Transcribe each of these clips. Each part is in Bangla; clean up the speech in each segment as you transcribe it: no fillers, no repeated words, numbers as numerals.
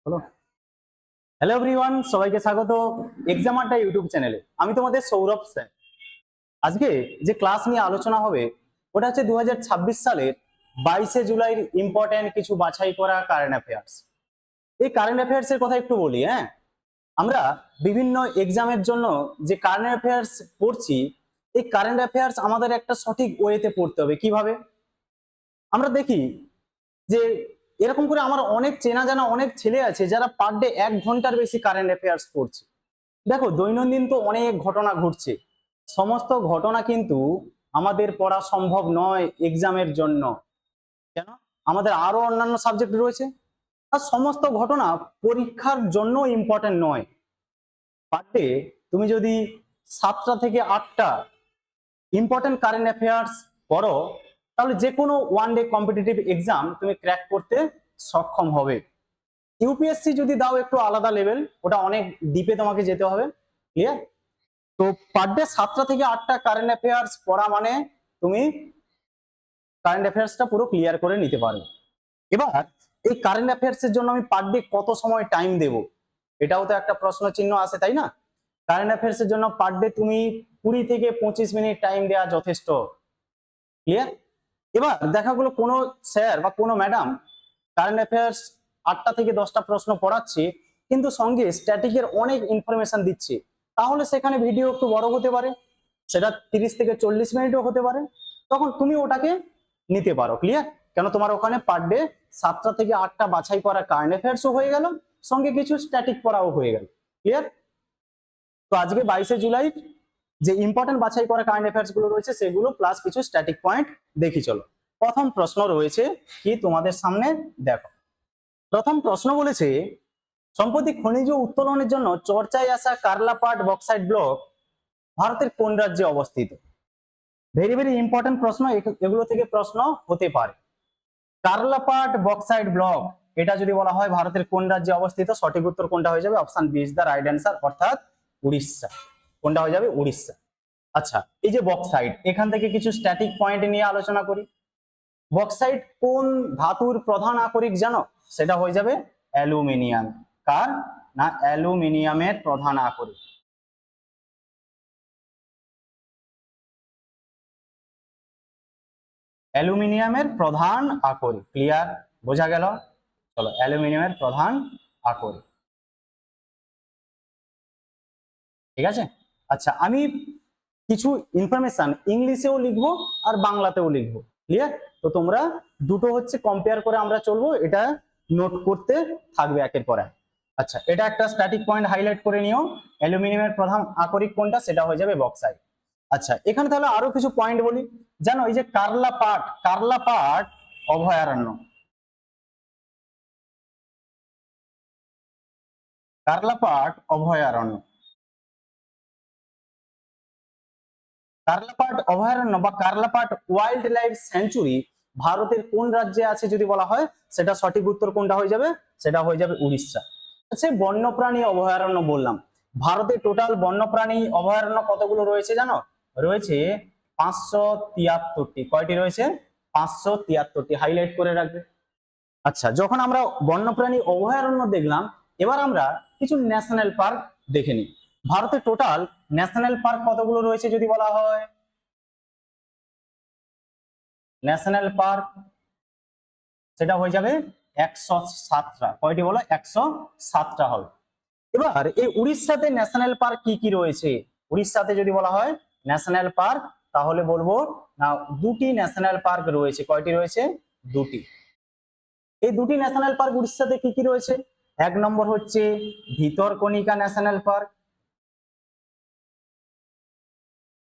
হলো। হ্যালো এভরিওয়ান, সবাইকে স্বাগত এক্সাম আড্ডা ইউটিউব চ্যানেলে। আমি তোমাদের সৌরভ স্যার। আজকে যে ক্লাস নিয়ে আলোচনা হবে ওটা হচ্ছে 2026 সালের 22শে জুলাইয়ের ইম্পর্টেন্ট কিছু বাছাই করা কারেন্ট অ্যাফেয়ার্স। এই কারেন্ট অ্যাফেয়ার্স এর কথা একটু বলি। হ্যাঁ, আমরা বিভিন্ন এক্সামের জন্য যে কারেন্ট অ্যাফেয়ার্স পড়ছি, এই কারেন্ট অ্যাফেয়ার্স আমাদের একটা সঠিক ওয়েতে পড়তে হবে। কিভাবে? আমরা দেখি যে এরকম করে আমার অনেক চেনা জানা অনেক ছেলে আছে যারা পার ডে 1 ঘন্টার বেশি কারেন্ট অ্যাফেয়ার্স পড়ছে। দেখো, দৈনন্দিন তো অনেক ঘটনা ঘটছে, সমস্ত ঘটনা কিন্তু আমাদের পড়া সম্ভব নয় এক্সামের জন্য। কেন? আমাদের আরো অন্যান্য সাবজেক্ট রয়েছে, আর সমস্ত ঘটনা পরীক্ষার জন্য ইম্পর্টেন্ট নয়। পার ডে তুমি যদি 7টা থেকে 8টা ইম্পর্টেন্ট কারেন্ট অ্যাফেয়ার্স পড়ো, তাহলে যে কোনো ওয়ান ডে কম্পিটিটিভ এক্সাম তুমি ক্র্যাক করতে সক্ষম হবে। ইউপিএসসি যদি দাও একটু আলাদা লেভেল, ওটা অনেক ডিপে তোমাকে যেতে হবে। ক্লিয়ার? তো পার ডে 7টা থেকে 8টা কারেন্ট অ্যাফেয়ার্স পড়া মানে তুমি কারেন্ট অ্যাফেয়ার্সটা পুরো ক্লিয়ার করে নিতে পারবে। এবার এই কারেন্ট অ্যাফেয়ার্স এর জন্য আমি পার ডে কত সময় টাইম দেব, এটাও তো একটা প্রশ্ন চিহ্ন আছে, তাই না? কারেন্ট অ্যাফেয়ার্স এর জন্য পার ডে তুমি 20 থেকে 25 মিনিট টাইম দেওয়া যথেষ্ট। ক্লিয়ার? এবার দেখা গেলো কোনো স্যার বা কোনো ম্যাডাম কারেন্ট অ্যাফেয়ার্স 8টা থেকে 10টা প্রশ্ন পড়াচ্ছে, কিন্তু সঙ্গে স্ট্যাটিকের অনেক ইনফরমেশন দিচ্ছে, তাহলে সেখানে ভিডিও একটু বড় হতে পারে, সেটা 30 থেকে 40 মিনিটও হতে পারে। তখন তুমি ওটাকে নিতে পারো। ক্লিয়ার? কেন, তোমার ওখানে পার ডে 7টা থেকে 8টা বাছাই করা কারেন্ট অ্যাফেয়ার্সও হয়ে গেল, সঙ্গে কিছু স্ট্যাটিক পড়াও হয়ে গেল। ক্লিয়ার? তো আজকে 22শে জুলাই যে ইম্পর্টেন্ট বাছাই করা কারেন্ট অ্যাফেয়ার্স গুলো রয়েছে সেগুলো প্লাস কিছু স্ট্যাটিক পয়েন্ট দেখি চলো। প্রথম প্রশ্ন রয়েছে কি তোমাদের সামনে, দেখো। প্রথম প্রশ্ন বলেছে, সম্প্রতি খনিজ উত্তোলনের জন্য চর্চায় আসা কারলাপাট বক্সাইট ব্লক ভারতের কোন রাজ্যে অবস্থিত? ভেরি ভেরি ইম্পর্টেন্ট প্রশ্ন, এগুলো থেকে প্রশ্ন হতে পারে। কারলাপাট বক্সাইট ব্লক, এটা যদি বলা হয় ভারতের কোন রাজ্যে অবস্থিত, সঠিক উত্তর কোনটা হয়ে যাবে? Option B is the right answer, অর্থাৎ উড়িষ্যা। কোনটা হয়ে যাবে? উড়িষ্যা। আচ্ছা, এই যে বক্সাইট, এখান থেকে কিছু স্ট্যাটিক পয়েন্ট নিয়ে আলোচনা করি। বক্সাইট কোন ধাতুর প্রধান আকরিক জানো? সেটা হয়ে যাবে অ্যালুমিনিয়াম। কার? না, অ্যালুমিনিয়ামের প্রধান আকরিক। অ্যালুমিনিয়ামের প্রধান আকরিক। ক্লিয়ার? বোঝা গেল? চলো, অ্যালুমিনিয়ামের প্রধান আকরিক। ঠিক আছে। আচ্ছা, আমি কিছু ইনফরমেশন ইংলিশেও লিখবো আর বাংলাতেও লিখবো। ক্লিয়ার? তো তোমরা দুটো হচ্ছে কম্পেয়ার করে আমরা চলবো, এটা নোট করতে থাকবে একের পর এক। আচ্ছা, এটা একটা স্ট্যাটিক পয়েন্ট হাইলাইট করে নিও। অ্যালুমিনিয়ামের প্রধান আকরিক কোনটা? সেটা হয়ে যাবে বক্সাইট। আচ্ছা, এখানে তাহলে আরো কিছু পয়েন্ট বলি। জানো, এই যে কারলাপাট, কারলাপাট অভয়ারণ্য, কারলাপাট অভয়ারণ্য, কারলাপাট অভয়ারণ্য বা কারলাপাট ওয়াইল্ড লাইফ স্যাঞ্চুরি ভারতের কোন রাজ্যে আছে যদি বলা হয়, সেটা সঠিক উত্তর কোনটা হয়ে যাবে? সেটা হয়ে যাবে উড়িষ্যা। আচ্ছা, বন্যপ্রাণী অভয়ারণ্য বললাম, ভারতে টোটাল বন্যপ্রাণী অভয়ারণ্য কতগুলো রয়েছে জানো? রয়েছে 573টি। কয়টি রয়েছে? 573টি। হাইলাইট করে রাখবে। আচ্ছা, যখন আমরা বন্যপ্রাণী অভয়ারণ্য দেখলাম, এবার আমরা কিছু ন্যাশনাল পার্ক দেখে নিই। ভারতে টোটাল ন্যাশনাল পার্ক কতগুলো রয়েছে যদি বলা হয়? ন্যাশনাল পার্ক সেটা হয়ে যাবে 107টা। কয়টি বলো? 107টা হবে। এবার এই উড়িষ্যাতে ন্যাশনাল পার্ক কি কি রয়েছে? উড়িষ্যাতে যদি বলা হয় ন্যাশনাল পার্ক, তাহলে বলবো না, দুটি ন্যাশনাল পার্ক রয়েছে। কয়টি রয়েছে? দুটি। এই দুটি ন্যাশনাল পার্ক উড়িষ্যাতে কি কি রয়েছে? এক নম্বর হচ্ছে Bhitarkanika national park,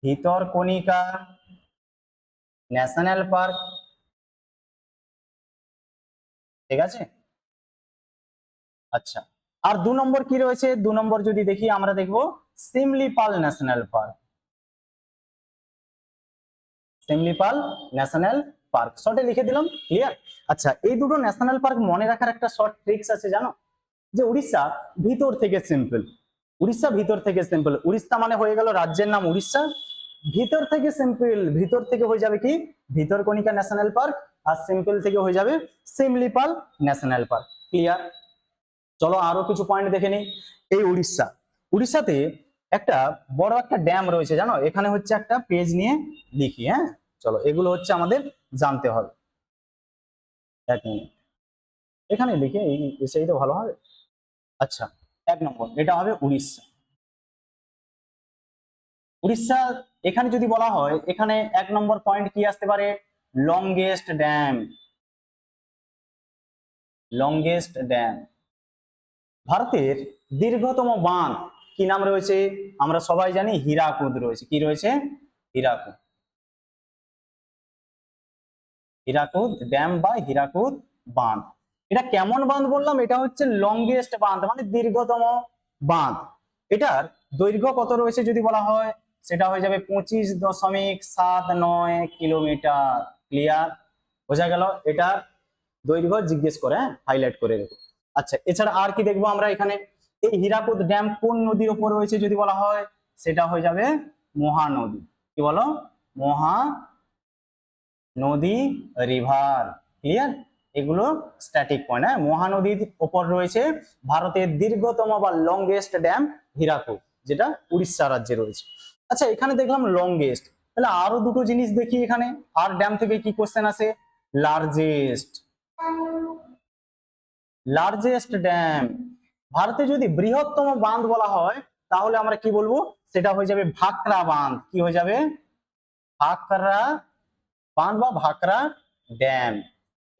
Bhitarkanika national park. ঠিক আছে। আচ্ছা, আর 2 নম্বর কি রয়েছে? 2 নম্বর যদি দেখি, আমরা দেখবো Similipal national park, Similipal national park. শর্টে লিখে দিলাম। ক্লিয়ার? আচ্ছা, এই দুটো ন্যাশনাল পার্ক মনে রাখার একটা শর্ট ট্রিক্স আছে, জানো? যে উড়িষ্যা ভিতর থেকে সিম্পল, উড়িষ্যা ভিতর থেকে সিম্পল, উড়িষ্যা মানে হয়ে গেল রাজ্যের নাম উড়িষ্যা, ভিতর থেকে সিম্পল, ভিতর থেকে হয়ে যাবে কি? ভিতরকনিকা ন্যাশনাল পার্ক, আর সিম্পল থেকে হয়ে যাবে সিমলিপাল ন্যাশনাল পার্ক। ক্লিয়ার? চলো আরো কিছু পয়েন্ট দেখে নিই। এই উড়িষ্যাতে একটা বড় একটা ড্যাম রয়েছে জানো, এখানে হচ্ছে একটা পেজ নিয়ে লিখি। হ্যাঁ চলো, এগুলো হচ্ছে আমাদের জানতে হবে। এক মিনিট, এখানে লিখে এই তো ভালো হবে। আচ্ছা, 1 নম্বর এটা হবে উড়িষ্যা। উড়িষ্যা, এখানে যদি বলা হয়, এখানে 1 নম্বর পয়েন্ট কি আসতে পারে? Longest dam. Longest dam. ভারতের দীর্ঘতম বাঁধ কি নাম রয়েছে? আমরা সবাই জানি হীরাকুদ রয়েছে। কি রয়েছে? হীরাকুদ। হীরাকুদ ড্যাম বা হীরাকুদ বাঁধ। এটা কেমন বাঁধ বললাম? এটা হচ্ছে লংগেস্ট বাঁধ, মানে দীর্ঘতম বাঁধ। এটার দৈর্ঘ্য কত রয়েছে যদি বলা হয়, সেটা হয়ে যাবে 25.79 কিলোমিটার। ক্লিয়ার? বোঝা গেল? এটার দৈর্ঘ্য জিজ্ঞেস করে, হাইলাইট করে রেখো। আচ্ছা, এছাড়া আর কি দেখবো আমরা এখানে? এই হীরাকুদ ড্যাম কোন নদীর উপর রয়েছে যদি বলা হয়, সেটা হয়ে যাবে মহানদী। কি বলো? মহানদী, রিভার। ক্লিয়ার? এগুলো স্ট্যাটিক পয়েন্ট। হ্যাঁ, মহানদীর উপর রয়েছে ভারতের দীর্ঘতম বা লংগেস্ট ড্যাম হীরাকুদ, যেটা উড়িষ্যা রাজ্যে রয়েছে। আচ্ছা, এখানে দেখলাম লংগেস্ট, তাহলে আরো দুটো জিনিস দেখি এখানে। আর ড্যাম থেকে কি কোশ্চেন আসে? লার্জেস্ট। Largest dam. ভারতে যদি বৃহত্তম বাঁধ বলা হয়, তাহলে আমরা কি বলবো? সেটা হয়ে যাবে ভাকরা বাঁধ। কি হয়ে যাবে? ভাকরা বাঁধ বা ভাকরা ড্যাম।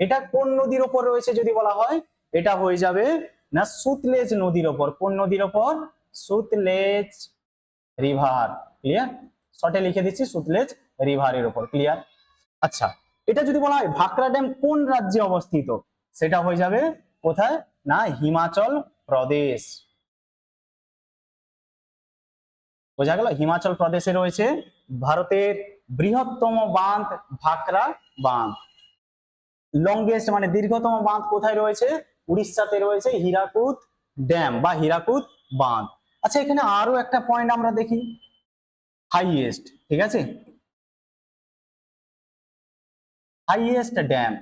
এটা কোন নদীর ওপর রয়েছে যদি বলা হয়, এটা হয়ে যাবে না সুতলেজ নদীর ওপর। কোন নদীর ওপর? সুতলেজ রিভার। ক্লিয়ার? শর্টে লিখে দিচ্ছি, সুতলেজ রিভারের ওপর। ক্লিয়ার? আচ্ছা, এটা যদি বলা হয় ভাকরা ড্যাম কোন রাজ্যে অবস্থিত, সেটা হয়ে যাবে কোথায়? না হিমাচল প্রদেশ। বোঝা গেল? হিমাচল প্রদেশে রয়েছে ভারতের বৃহত্তম বাঁধ ভাকরা বাঁধ। লংগেস্ট মানে দীর্ঘতম বাঁধ কোথায় রয়েছে? উড়িষ্যাতে রয়েছে হীরাকুদ ড্যাম বা হীরাকুদ বাঁধ। আচ্ছা, এখানে আরো একটা পয়েন্ট আমরা দেখি, হাইয়েস্ট। ঠিক আছে, হাইয়েস্ট ড্যাম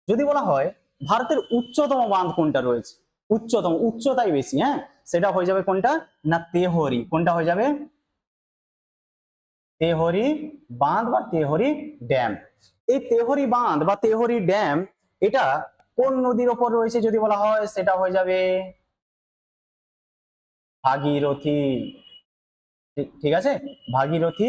যদি বলা হয়, ভারতের উচ্চতম বাঁধ কোনটা রয়েছে? উচ্চতম, উচ্চতাই বেশি। হ্যাঁ, সেটা হয়ে যাবে কোনটা? না তেহরি। কোনটা হয়ে যাবে? তেহরি বাঁধ বা তেহরি ড্যাম। এই তেহরি বাঁধ বা তেহরি ড্যাম, এটা কোন নদীর ওপর রয়েছে যদি বলা হয়, সেটা হয়ে যাবে ভাগীরথী। ঠিক আছে, ভাগীরথী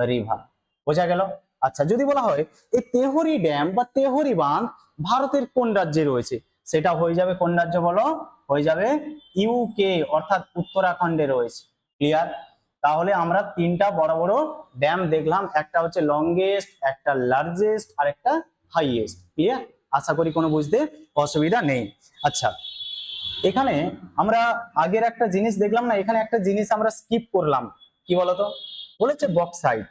রিভার। বোঝা গেল? আচ্ছা, যদি বলা হয় এই তেহরি ড্যাম বা তেহরি বাঁধ ভারতের কোন রাজ্যে রয়েছে, সেটা হয়ে যাবে কোন রাজ্য বলো? হয়ে যাবে ইউকে, অর্থাৎ উত্তরাখণ্ডে রয়েছে। ক্লিয়ার? তাহলে আমরা তিনটা বড় বড় ড্যাম দেখলাম, একটা হচ্ছে লংগেস্ট, একটা লার্জেস্ট, আর একটা হাইয়েস্ট। ক্লিয়ার? আশা করি কোনো বুঝতে অসুবিধা নেই। আচ্ছা, এখানে আমরা আগের একটা জিনিস দেখলাম না, এখানে একটা জিনিস আমরা স্কিপ করলাম। কি বলতো? বলেছে বক্সাইট।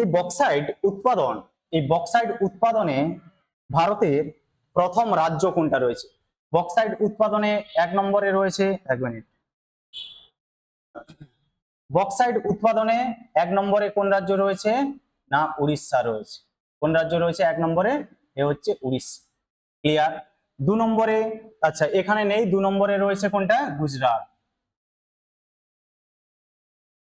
এই বক্সাইট উৎপাদন, এই বক্সাইট উৎপাদনে ভারতের প্রথম রাজ্য কোনটা রয়েছে? বক্সাইট উৎপাদনে 1 নম্বরে রয়েছে, 1 মিনিট, বক্সাইট উৎপাদনে 1 নম্বরে কোন রাজ্য রয়েছে? না উড়িষ্যা রয়েছে। কোন রাজ্য রয়েছে 1 নম্বরে? এ হচ্ছে উড়িষ্যা। ক্লিয়ার? 2 নম্বরে, আচ্ছা এখানে নেই, 2 নম্বরে রয়েছে কোনটা? গুজরাট।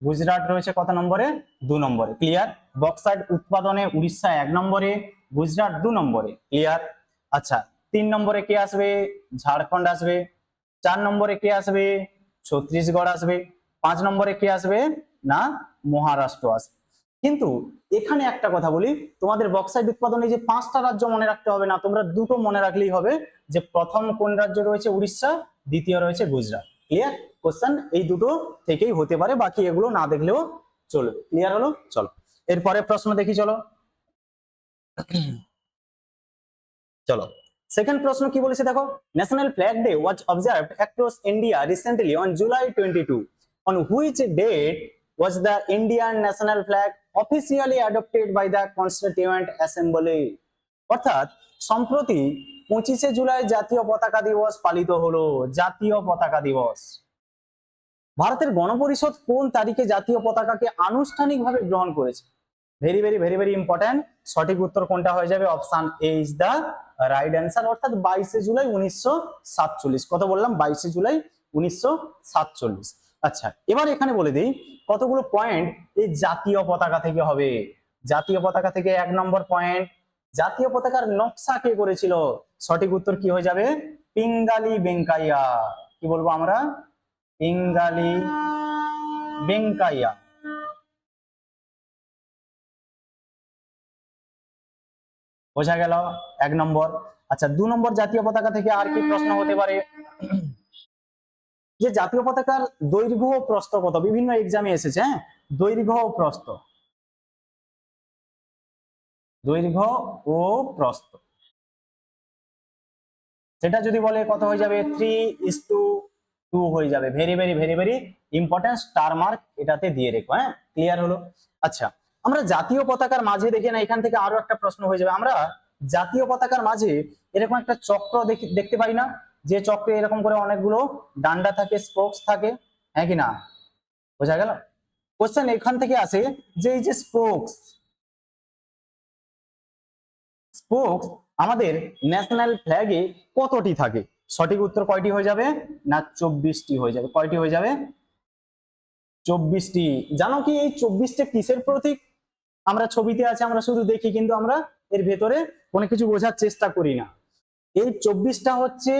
গুজরাট রয়েছে কত নম্বরে? 2 নম্বরে। ক্লিয়ার? বক্সাইট উৎপাদনে উড়িষ্যা 1 নম্বরে, গুজরাট 2 নম্বরে। ক্লিয়ার? আচ্ছা, 3 নম্বরে কে আসবে? ঝাড়খণ্ড আসবে। 4 নম্বরে কে আসবে? ছত্তিশগড় আসবে। 5 নম্বরে কে আসবে? না মহারাষ্ট্র আসবে। কিন্তু এখানে একটা কথা বলি, তোমাদের বক্সাইট উৎপাদনে যে 5টা রাজ্য মনে রাখতে হবে না, তোমরা দুটো মনে রাখলেই হবে, যে প্রথম কোন রাজ্য রয়েছে? উড়িষ্যা, দ্বিতীয় রয়েছে গুজরাট। ক্লিয়ার? কোশ্চেন এই দুটো থেকেই হতে পারে, বাকি এগুলো না দেখলেও চলবে। ক্লিয়ার হলো? চলো এরপরে প্রশ্ন দেখি। চলো চলো সেকেন্ড প্রশ্ন কি বলেছে দেখো, national flag day was observed across India recently on July 22, on which date was the Indian national flag officially adopted by the Constituent Assembly? অর্থাৎ সম্প্রতি 25শে জুলাই জাতীয় পতাকা দিবস পালিত হলো। জাতীয় পতাকা দিবস। ভারতের গণপরিষদ কোন তারিখে জাতীয় পতাকাকে আনুষ্ঠানিকভাবে গ্রহণ করেছে? Very very very very important. সঠিক উত্তর কোনটা হয়ে যাবে? Option A is the right answer, অর্থাৎ 22শে জুলাই 1947। কত বললাম? 22শে জুলাই 1947। আচ্ছা, এবার এখানে বলে দিই কতগুলো পয়েন্ট এই জাতীয় পতাকা থেকে হবে। জাতীয় পতাকা থেকে 1 নম্বর পয়েন্ট, জাতীয় পতাকার নকশা কে করেছিল? সঠিক উত্তর কি হয়ে যাবে? পিঙ্গালি ভেঙ্কাইয়া। কি বলবো আমরা? পিঙ্গালি ভেঙ্কাইয়া। বোঝা গেল 1 নম্বর। আচ্ছা, 2 নম্বর জাতীয় পতাকা থেকে আর কি প্রশ্ন হতে পারে? যে জাতীয় পতাকার দৈর্ঘ্য ও প্রস্থ কত? বিভিন্ন এক্সামে এসেছে। হ্যাঁ, দৈর্ঘ্য ও প্রস্থ, দৈর্ঘ্য ও প্রস্থ সেটা যদি বলে কত হয়ে যাবে? 3:2 হয়ে যাবে। Very very very very important, star mark এটাতে দিয়ে রেখো। হ্যাঁ, ক্লিয়ার হলো? আচ্ছা, আমরা জাতীয় পতাকার মাঝে দেখে না, এখান থেকে আরো একটা প্রশ্ন হয়ে যাবে। আমরা জাতীয় পতাকার মাঝে এরকম একটা চক্র দেখতে পাই না? যে চক্রে এরকম করে অনেকগুলো ডান্ডা থাকে, স্পোকস থাকে, হ্যাঁ কি না? বোঝা গেল? কোশ্চেন এখান থেকে আসে যে এই যে স্পোকস স্পোকস আমাদের ন্যাশনাল ফ্ল্যাগে কতটি থাকে? সঠিক উত্তর কয়টি হয়ে যাবে? না 24টি হয়ে যাবে। কয়টি হয়ে যাবে? 24টি। জানো কি এই 24টা কিসের প্রতীক? আমরা ছবিতে আছে, আমরা শুধু দেখি, কিন্তু আমরা এর ভেতরে কোনো কিছু বোঝার চেষ্টা করি না। এই 24টা হচ্ছে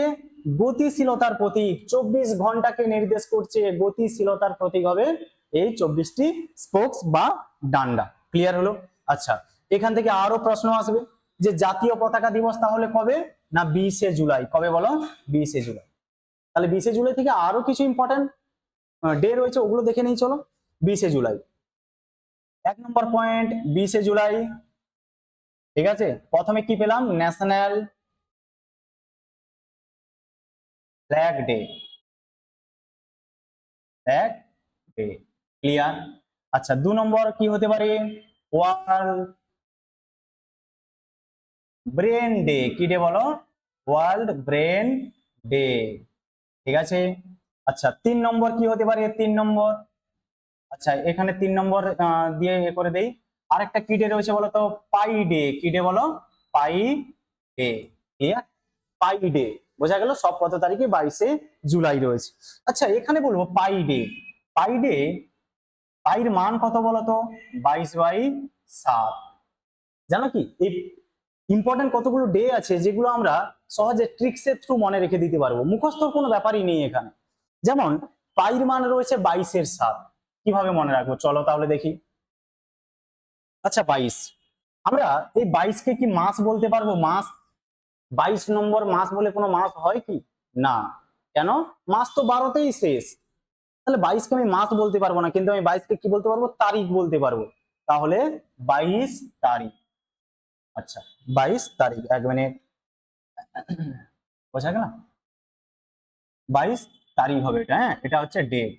গতিশীলতার প্রতীক। 24 ঘন্টাকে নির্দেশ করছে, গতিশীলতার প্রতীক হবে এই 24টি স্পোকস বা ডান্ডা। ক্লিয়ার হলো? আচ্ছা, এখান থেকে আরো প্রশ্ন আসবে যে জাতীয় পতাকা দিবস তাহলে কবে? না 20শে জুলাই। কবে বলো? 20শে জুলাই। তাহলে 20শে জুলাই থেকে আরো কিছু ইম্পর্টেন্ট ডে রয়েছে, ওগুলো দেখে নেই চলো। 20শে জুলাই 1 নম্বর পয়েন্ট, 20শে জুলাই। ঠিক আছে, প্রথমে কি পেলাম? National flag day. Flag day, clear? আচ্ছা, 2 নম্বর কি হতে পারে? World brain day. কি ডে বলো? World brain day. ঠিক আছে। আচ্ছা, 3 নম্বর কি হতে পারে? 3 নম্বর, আচ্ছা এখানে 3 নম্বর দিয়ে এ করে দেই। আরেকটা কি ডে রয়েছে বলো তো? পাই ডে। কি ডে বলো? পাই ডে। ক্লিয়ার? পাই ডে। বোঝা গেল? সব কত তারিখে? 22শে জুলাই রয়েছে। আচ্ছা, এখানে বলবো পাই ডে। পাই ডে, পাইর মান কত বলতো? 22/7। জানো কি এই ইম্পর্টেন্ট কতগুলো ডে আছে যেগুলো আমরা সহজে ট্রিক্সের থ্রু মনে রেখে দিতে পারবো। মুখস্থর কোনো ব্যাপারই নেই এখানে। যেমন পাইর মান রয়েছে 22/7, কিভাবে মনে রাখবো চলো তাহলে দেখি। আচ্ছা, 22, আমরা এই 22কে কি মাস বলতে পারবো? মাস? 22 নম্বর মাস বলে কোনো মাস হয় কি? না। কেন? মাস তো 12তেই শেষ। তাহলে 22কে আমি মাস বলতে পারবো না, কিন্তু আমি 22কে কি বলতে পারবো? তারিখ বলতে পারবো। তাহলে 22 তারিখ। আচ্ছা, 22 তারিখ। 1 মিনিট, বোঝা গেল? 22 তারিখ হবে এটা। হ্যাঁ, এটা হচ্ছে ডেট।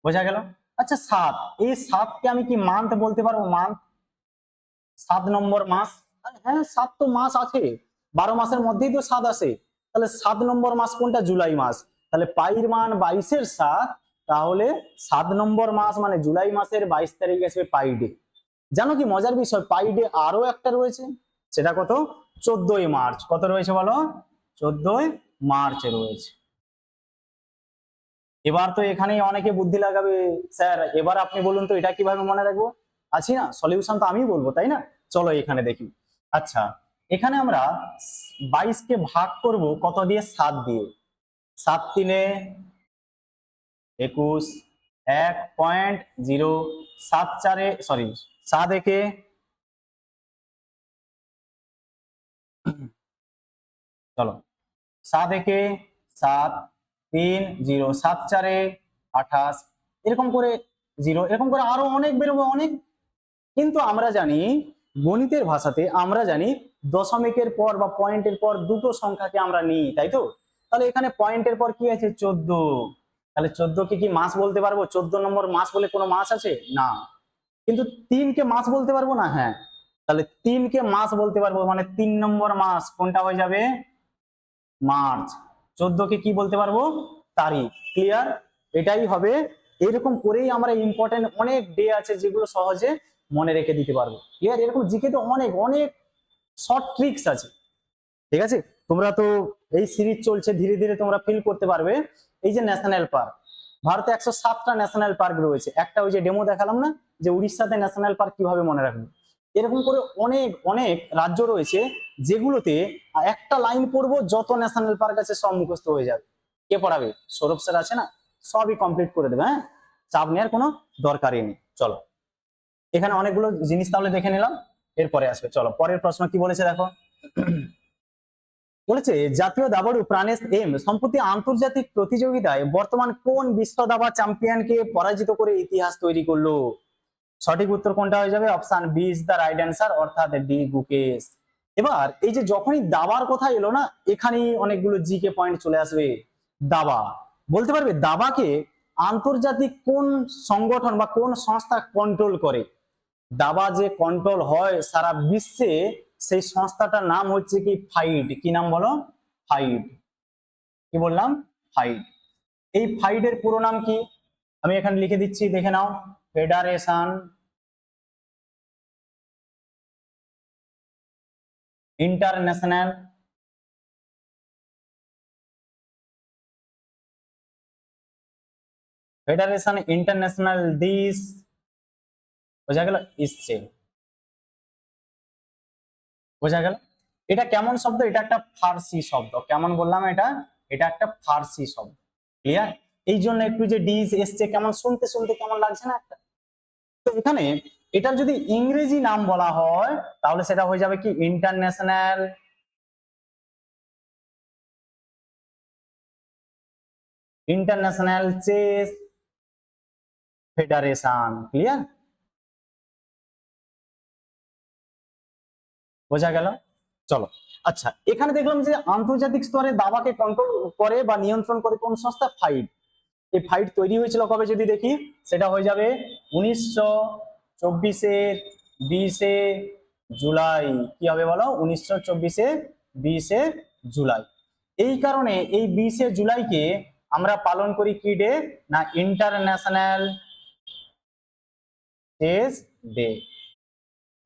বোঝা গেল? আচ্ছা, 7, এই 7কে আমি কি মান্থ বলতে পারবো? মান্থ? 7 নম্বর মাস। হ্যাঁ, 7 তো মাস আছে, 12 মাসের মধ্যেই তো 7 আসে। তাহলে 7 নম্বর মাস কোনটা? জুলাই মাস। তাহলে পাইর মান 22/7, তাহলে 7 নম্বর মাস মানে জুলাই মাসের 22 তারিখ আসবে পাই ডে। জানো কি মজার বিষয়? পাই ডে আরো একটা রয়েছে, সেটা কত? 14ই মার্চ। কত রয়েছে বলো? 14ই মার্চে রয়েছে। এবার তো এখানেই অনেকে বুদ্ধি লাগাবে, স্যার এবার আপনি বলুন তো এটা কিভাবে মনে রাখবো? আছি না, সলিউশন তো আমি বলবো, তাই না? চলো এখানে দেখি। আচ্ছা, এখানে আমরা 22কে ভাগ করব কত দিয়ে? 7 দিয়ে। 7×3=21, 1.0, 7×4, সরি 7×1, চলো 7×1=7, 3×0, 7×4=28, এরকম করে 0, এরকম করে আরো অনেক বেরোবে, অনেক। কিন্তু আমরা জানি গণিতের ভাষাতে আমরা জানি দশমিকের পর বা পয়েন্টের পর দুটো সংখ্যাকে আমরা নিই, তাই তো? তাহলে এখানে পয়েন্টের পর কি আছে? 14। তাহলে 14কে কি মাস বলতে পারবো? 14 নম্বর মাস বলে কোনো মাস আছে? না। কিন্তু 3কে মাস বলতে পারবো না? হ্যাঁ। তাহলে 3কে মাস বলতে পারবো, মানে 3 নম্বর মাস কোনটা হয়ে যাবে? মার্চ। 14কে কি বলতে পারবো? তারিখ। ক্লিয়ার? এটাই হবে। এরকম করেই আমরা ইম্পর্টেন্ট অনেক ডে আছে যেগুলো সহজে মনে রেখে দিতে পারবো। ক্লিয়ার? এরকম জিকে তো অনেক অনেক শর্ট ট্রিক্স আছে, ঠিক আছে। তোমরা তো এই সিরিজ চলছে, ধীরে ধীরে তোমরা ফিল করতে পারবে। এই যে ন্যাশনাল পার্ক, ভারতে 107টা ন্যাশনাল পার্ক রয়েছে। একটা ওই যে ডেমো দেখালাম না, যে উড়িষ্যাতে ন্যাশনাল পার্ক কিভাবে মনে রাখবে, এরকম করে অনেক অনেক রাজ্য রয়েছে যেগুলোতে একটা লাইন পড়বো, যত ন্যাশনাল পার্ক আছে সব মুখস্থ হয়ে যাবে। কে পড়াবে? সৌরভ স্যার আছে না, সবই কমপ্লিট করে দেবে। হ্যাঁ, চাপ নেওয়ার কোনো দরকারই নেই। চলো, এখানে অনেকগুলো জিনিস তাহলে দেখে নিলাম, এরপরে আসবে। চলো পরের প্রশ্ন কি বলেছে দেখো। বলেছে জাতীয় দাবাড়ু প্রাণেশ এম সম্প্রতি আন্তর্জাতিক প্রতিযোগিতায় বর্তমান কোন বিশ্ব দাবা চ্যাম্পিয়নকে পরাজিত করে ইতিহাস তৈরি করলো? সঠিক উত্তর কোনটা হয়ে যাবে? Option B is the right answer, অর্থাৎ ডি গুকেশ। এবার এই যে যখনই দাবার কথা এলো না, এখানেই অনেকগুলো জিকে পয়েন্ট চলে আসবে। দাবা বলতে পারবে, দাবাকে আন্তর্জাতিক কোন সংগঠন বা কোন সংস্থা কন্ট্রোল করে? দাবা যে কন্ট্রোল হয় সারা বিশ্বে, সেই সংস্থাটার নাম হচ্ছে কি? ফাইড। কি নাম বলো? ফাইড। কি বললাম? ফাইড। এই ফাইডের পুরো নাম কি? আমি এখানে লিখে দিচ্ছি, দেখে নাও। Federation international federation international this, বোঝা গেল? ইসছে, বোঝা গেল? এটা কেমন শব্দ? এটা একটা ফার্সি শব্দ। কেমন বললাম? এটা এটা একটা ফার্সি শব্দ। ক্লিয়ার? এই জন্য একটু যে ডিস এসছে, কেমন শুনতে শুনতে কেমন লাগছে না একটা। তো এখানে এটার যদি ইংরেজি নাম বলা হয়, তাহলে সেটা হয়ে যাবে কি? International international chess federation. Clear? বোঝা গেল? চলো, আচ্ছা, এখানে দেখলাম যে আন্তর্জাতিক স্তরে দাবাকে কন্ট্রোল করে বা নিয়ন্ত্রণ করে কোন সংস্থা? ফাইড। এই ফাইট তৈরি হয়েছিল কবে যদি দেখি, সেটা হয়ে যাবে 1924-এর 20 জুলাই। কি হবে বলো? 1924-এর 20 জুলাই। এই কারণে এই 20 জুলাইকে আমরা পালন করি কি ডে? না, ইন্টারন্যাশনাল চেস ডে।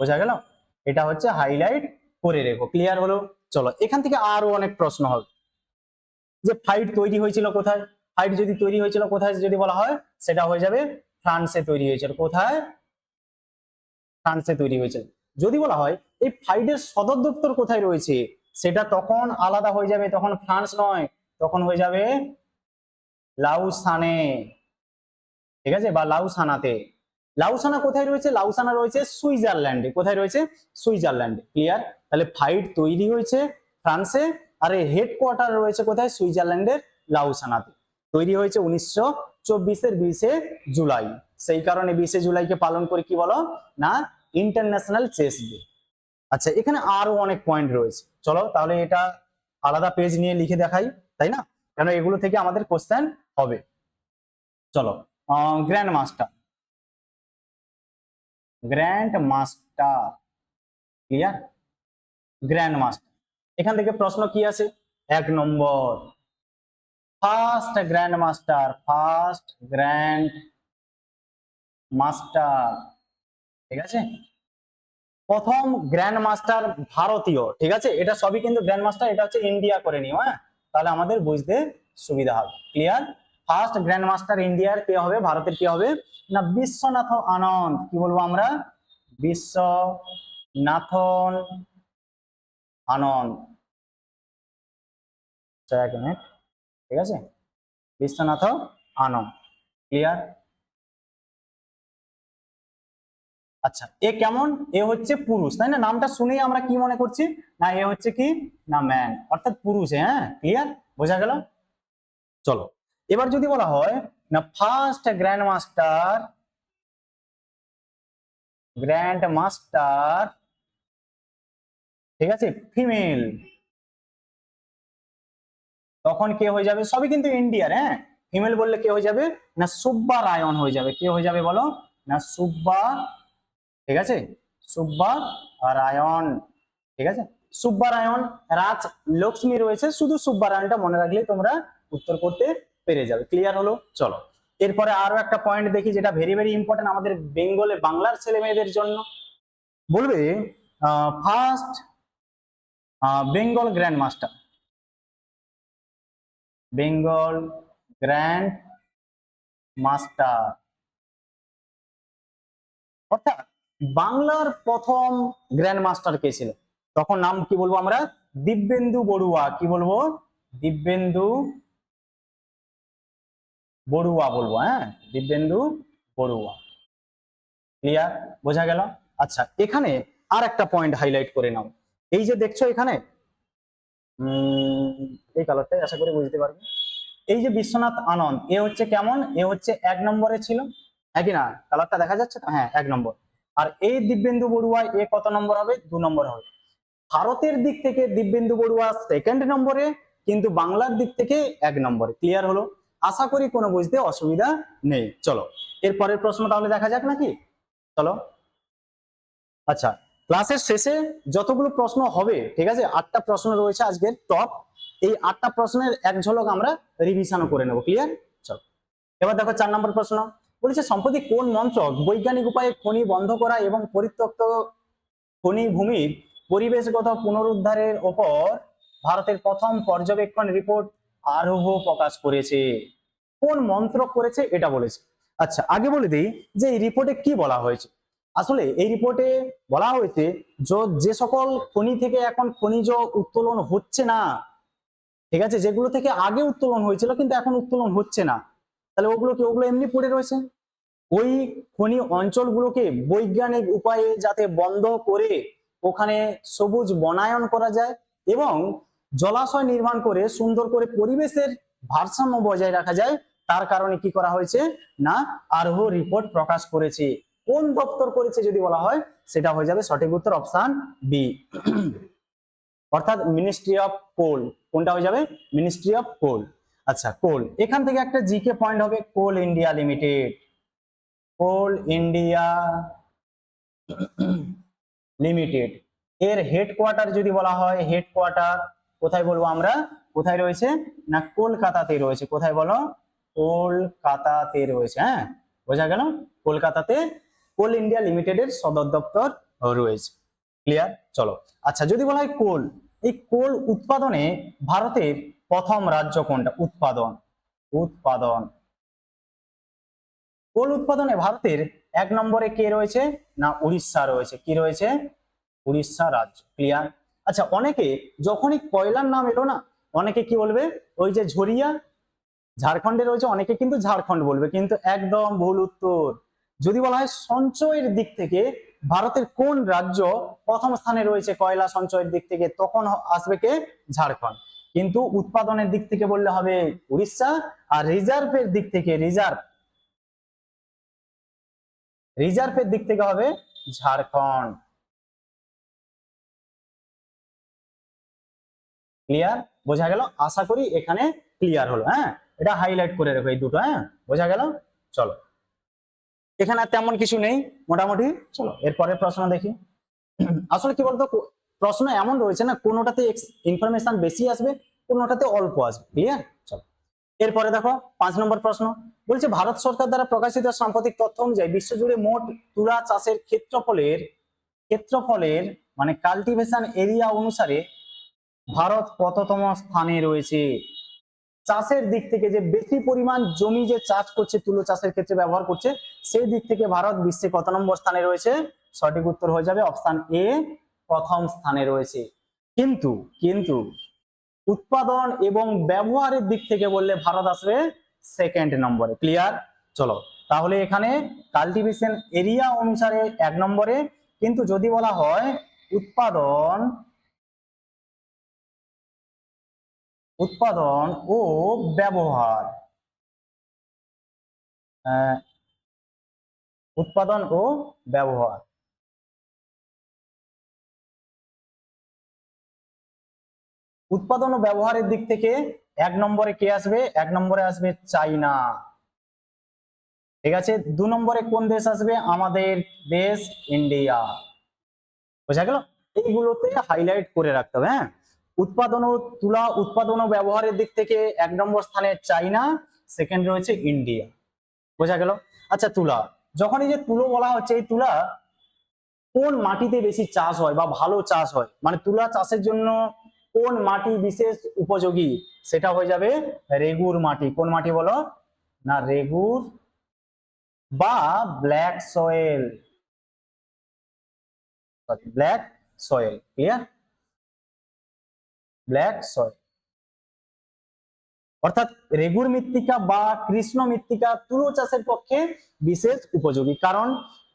বোঝা গেল? এটা হচ্ছে হাইলাইট করে রেখো। ক্লিয়ার হলো? চলো, এখান থেকে আরো অনেক প্রশ্ন হবে, যে ফাইট তৈরি হয়েছিল কোথায়? ফাইট যদি তৈরি হয়েছিল কোথায় যদি বলা হয়, সেটা হয়ে যাবে ফ্রান্সে তৈরি হয়েছিল। কোথায়? ফ্রান্সে তৈরি হয়েছিল। যদি বলা হয় এই ফাইটের সদর দপ্তর কোথায় রয়েছে, সেটা তখন আলাদা হয়ে যাবে, তখন ফ্রান্স নয়, তখন হয়ে যাবে লাউসানে। ঠিক আছে? বা লাউসানাতে। লাউসানা কোথায় রয়েছে? লাউসানা রয়েছে সুইজারল্যান্ডে। কোথায় রয়েছে? সুইজারল্যান্ডে। ক্লিয়ার? তাহলে ফাইট তৈরি হয়েছে ফ্রান্সে, আর হেডকোয়ার্টার রয়েছে কোথায়? সুইজারল্যান্ডের লাউসানাতে। তৈরি হয়েছে 1924-এর 20 জুলাই। সেই কারণে 20 জুলাইকে পালন করে কি বলো? না, ইন্টারন্যাশনাল চেস ডে। আচ্ছা, এখানে আরো অনেক পয়েন্ট রয়েছে। চলো তাহলে এটা আলাদা পেজ নিয়ে লিখে দেখাই, তাই না? কেন এগুলো থেকে আমাদের কোশ্চেন হবে। চলো, grand master. Grand master. Clear? Grand master, এখান থেকে প্রশ্ন কি আছে? 1 নম্বর, first grand master. First grand master. ঠিক আছে? প্রথম গ্র্যান্ড মাস্টার ভারতীয়। ঠিক আছে? এটা সবই কিন্তু গ্র্যান্ড মাস্টার, এটা হচ্ছে ইন্ডিয়া করে নিও। হ্যাঁ, তাহলে আমাদের বুঝতে সুবিধা হবে। ক্লিয়ার? ফার্স্ট গ্র্যান্ড মাস্টার ইন্ডিয়ার কে হবে? ভারতের কে হবে? না, বিশ্বনাথ আনন্দ। কি বলবো আমরা? বিশ্বনাথন আনন্দ। এক মিনিট, ঠিক আছে? বিশ্বনাথ আনন্দ। ক্লিয়ার? আচ্ছা, এ কেমন? এ হচ্ছে পুরুষ, তাই না? নামটা শুনেই আমরা কি মনে করছি? না, এ হচ্ছে কি? না, ম্যান, অর্থাৎ পুরুষ। হ্যাঁ, ক্লিয়ার? বোঝা গেল? চলো, এবার যদি বলা হয় না first grand master, grand master, ঠিক আছে, ফিমেল, তখন কে হয়ে যাবে? সবই কিন্তু ইন্ডিয়ার। হ্যাঁ, ফিমেল বললে কে হয়ে যাবে? না, সুব্বা রায়ন হয়ে যাবে। কে হয়ে যাবে বলো? না, সুব্বা। ঠিক আছে? সুব্বা রায়ন। ঠিক আছে? সুব্বা রায়ন। রাজ লক্ষ্মী রয়েছে, শুধু সুব্বা রায়নটা মনে রাখলে তোমরা উত্তর করতে পেরে যাবে। ক্লিয়ার হলো? চলো, এরপরে আরো একটা পয়েন্ট দেখি, যেটা ভেরি ভেরি ইম্পর্টেন্ট আমাদের বেঙ্গলে, বাংলার ছেলে মেয়েদের জন্য। বলবে first Bengal grand master, Bengal grand master, অর্থাৎ বাংলার প্রথম গ্র্যান্ড মাস্টার কে ছিল? তখন নাম কি বলবো আমরা? দিব্যেন্দু বড়ুয়া। কি বলবো? দিব্যেন্দু বড়ুয়া বলবো। হ্যাঁ, দিব্যেন্দু বড়ুয়া। ক্লিয়ার? বোঝা গেল? আচ্ছা, এখানে আর একটা পয়েন্ট হাইলাইট করে নাও। এই যে দেখছো এখানে, এই কালারটাই আশা করি বুঝতে পারবে। এই যে বিশ্বনাথ আনন্দ, এ হচ্ছে কেমন? এ হচ্ছে 1 নম্বরে ছিল, হ্যাঁ কি না? কালারটা দেখা যাচ্ছে তো? হ্যাঁ, 1 নম্বর। আর এই দিব্যেন্দু বড়ুয়া, এ কত নম্বর হবে? 2 নম্বর হবে। ভারতের দিক থেকে দিব্যেন্দু বড়ুয়া 2nd নম্বরে, কিন্তু বাংলার দিক থেকে 1 নম্বরে। ক্লিয়ার হলো? আশা করি কোনো বুঝতে অসুবিধা নেই। চলো এরপরের প্রশ্ন তাহলে দেখা যাক নাকি? চলো। আচ্ছা, ক্লাসের শেষে যতগুলো প্রশ্ন হবে, ঠিক আছে, 8টা প্রশ্ন রয়েছে আজকের টপ। এই 8টা প্রশ্নের এক ঝলক আমরা রিভিশনও করে নেব। ক্লিয়ার? চলো এবার দেখো 4 নম্বর প্রশ্ন বলেছে, সম্প্রতি কোন মন্ত্রক বৈজ্ঞানিক উপায়ে খনি বন্ধ করা এবং পরিত্যক্ত খনি ভূমির পরিবেশগত পুনরুদ্ধারের ওপর ভারতের প্রথম পর্যবেক্ষণ রিপোর্ট আরোহ প্রকাশ করেছে? কোন মন্ত্রক করেছে এটা বলেছে। আচ্ছা, আগে বলে দিই যে এই রিপোর্টে কি বলা হয়েছে। আসলে এই রিপোর্টে বলা হয়েছে যে সকল খনি থেকে এখন খনিজ উত্তোলন হচ্ছে না, ঠিক আছে, যেগুলো থেকে আগে উত্তোলন হয়েছিল কিন্তু এখন উত্তোলন হচ্ছে না, তাহলে ওগুলো এমনি পড়ে রয়েছে। ওই খনি অঞ্চলগুলোকে বৈজ্ঞানিক উপায়ে যাতে বন্ধ করে ওখানে সবুজ বনায়ন করা যায় এবং জলাশয় নির্মাণ করে সুন্দর করে পরিবেশের ভারসাম্য বজায় রাখা যায়, তার কারণে কি করা হয়েছে না আরোহ রিপোর্ট প্রকাশ করেছে। কোন দপ্তর করেছে যদি বলা হয়, সেটা হয়ে যাবে সঠিক উত্তর অপশন বি, অর্থাৎ মিনিস্ট্রি অফ কোল। কোনটা হয়ে যাবে? Ministry of coal. আচ্ছা, কোল, এখান থেকে একটা জিকে পয়েন্ট হবে, coal India limited. Coal India limited এর হেডকোয়ার্টার যদি বলা হয়, হেডকোয়ার্টার কোথায় বলবো আমরা? কোথায় রয়েছে না কলকাতাতে রয়েছে। কোথায় বলো? কলকাতাতে রয়েছে। হ্যাঁ, বোঝা গেল? কলকাতাতে কোল ইন্ডিয়া লিমিটেডের সদর দপ্তর রয়েছে। ক্লিয়ার? চলো। আচ্ছা, যদি বলা হয় কোল, এই কোল উৎপাদনে ভারতের প্রথম রাজ্য কোনটা? উৎপাদন, উৎপাদন, কোল উৎপাদনে ভারতের 1 নম্বরে কে রয়েছে না উড়িষ্যা রয়েছে। কি রয়েছে? উড়িষ্যা রাজ্য। ক্লিয়ার? আচ্ছা, অনেকে যখনই কয়লার নাম এলো না, অনেকে কি বলবে? ওই যে ঝরিয়া ঝাড়খণ্ডে রয়েছে, অনেকে কিন্তু ঝাড়খণ্ড বলবে, কিন্তু একদম ভুল উত্তর। যদি বলা হয় সঞ্চয়ের দিক থেকে ভারতের কোন রাজ্য প্রথম স্থানে রয়েছে কয়লা সঞ্চয়ের দিক থেকে, তখন আসবে কে? ঝাড়খণ্ড। কিন্তু উৎপাদনের দিক থেকে বললে হবে উড়িষ্যা, আর রিজার্ভের দিক থেকে রিজার্ভের দিক থেকে হবে ঝাড়খণ্ড। ক্লিয়ার? বোঝা গেল? আশা করি এখানে ক্লিয়ার হলো। হ্যাঁ, এটা হাইলাইট করে রেখো এই দুটো। হ্যাঁ, বোঝা গেল? চলো, এখানে তেমন কিছু নেই মোটামুটি। চলো এরপরের প্রশ্ন দেখি। আসলে কি বলতো, প্রশ্ন এমন রয়েছে না, কোনোটাতে ইনফরমেশন বেশি আসবে, কোনোটাতে অল্প আসবে। ক্লিয়ার? চলো এরপরে দেখো 5 নম্বর প্রশ্ন বলছে, ভারত সরকার দ্বারা প্রকাশিত সাম্প্রতিক তথ্য অনুযায়ী বিশ্বজুড়ে মোট তুলা চাষের ক্ষেত্রফলের মানে কাল্টিভেশন এরিয়া অনুসারে ভারত কততম স্থানে রয়েছে? চাষের দিক থেকে যে বেশি পরিমাণ জমি যে চাষ করছে, তুলো চাষের ক্ষেত্রে ব্যবহার করছে, সেই দিক থেকে ভারত বিশ্বে কত নম্বর স্থানে রয়েছে? সঠিক উত্তর হয়ে যাবে অপশন এ, প্রথম স্থানে রয়েছে। কিন্তু কিন্তু উৎপাদন এবং ব্যবহারের দিক থেকে বললে ভারত আসবে 2nd নম্বরে। ক্লিয়ার? চলো তাহলে এখানে কাল্টিভেশন এরিয়া অনুসারে 1 নম্বরে, কিন্তু যদি বলা হয় উৎপাদন ও ব্যবহার, উৎপাদন ও ব্যবহার, উৎপাদন ও ব্যবহারের দিক থেকে 1 নম্বরে কে আসবে? 1 নম্বরে আসবে চাইনা। ঠিক আছে, 2 নম্বরে কোন দেশ আসবে? আমাদের দেশ ইন্ডিয়া। বোঝা গেল? এইগুলোতে হাইলাইট করে রাখতে হবে। হ্যাঁ, উৎপাদন ও উৎপাদন ও ব্যবহারের দিক থেকে 1 নম্বর স্থানে চাইনা, 2nd রয়েছে ইন্ডিয়া। বোঝা গেল? আচ্ছা, তুলা, যখন এই যে তুলো বলা হচ্ছে, এই তুলা কোন মাটিতে বেশি চাষ হয় বা ভালো চাষ হয়, মানে তুলা চাষের জন্য কোন মাটি বিশেষ উপযোগী, সেটা হয়ে যাবে রেগুর মাটি। কোন মাটি বলো না, রেগুর বা black soil, sorry black soil. Clear? Black soil অর্থাৎ রেগুর মৃত্তিকা বা কৃষ্ণ মৃত্তিকা তুলো চাষের পক্ষে বিশেষ উপযোগী। কারণ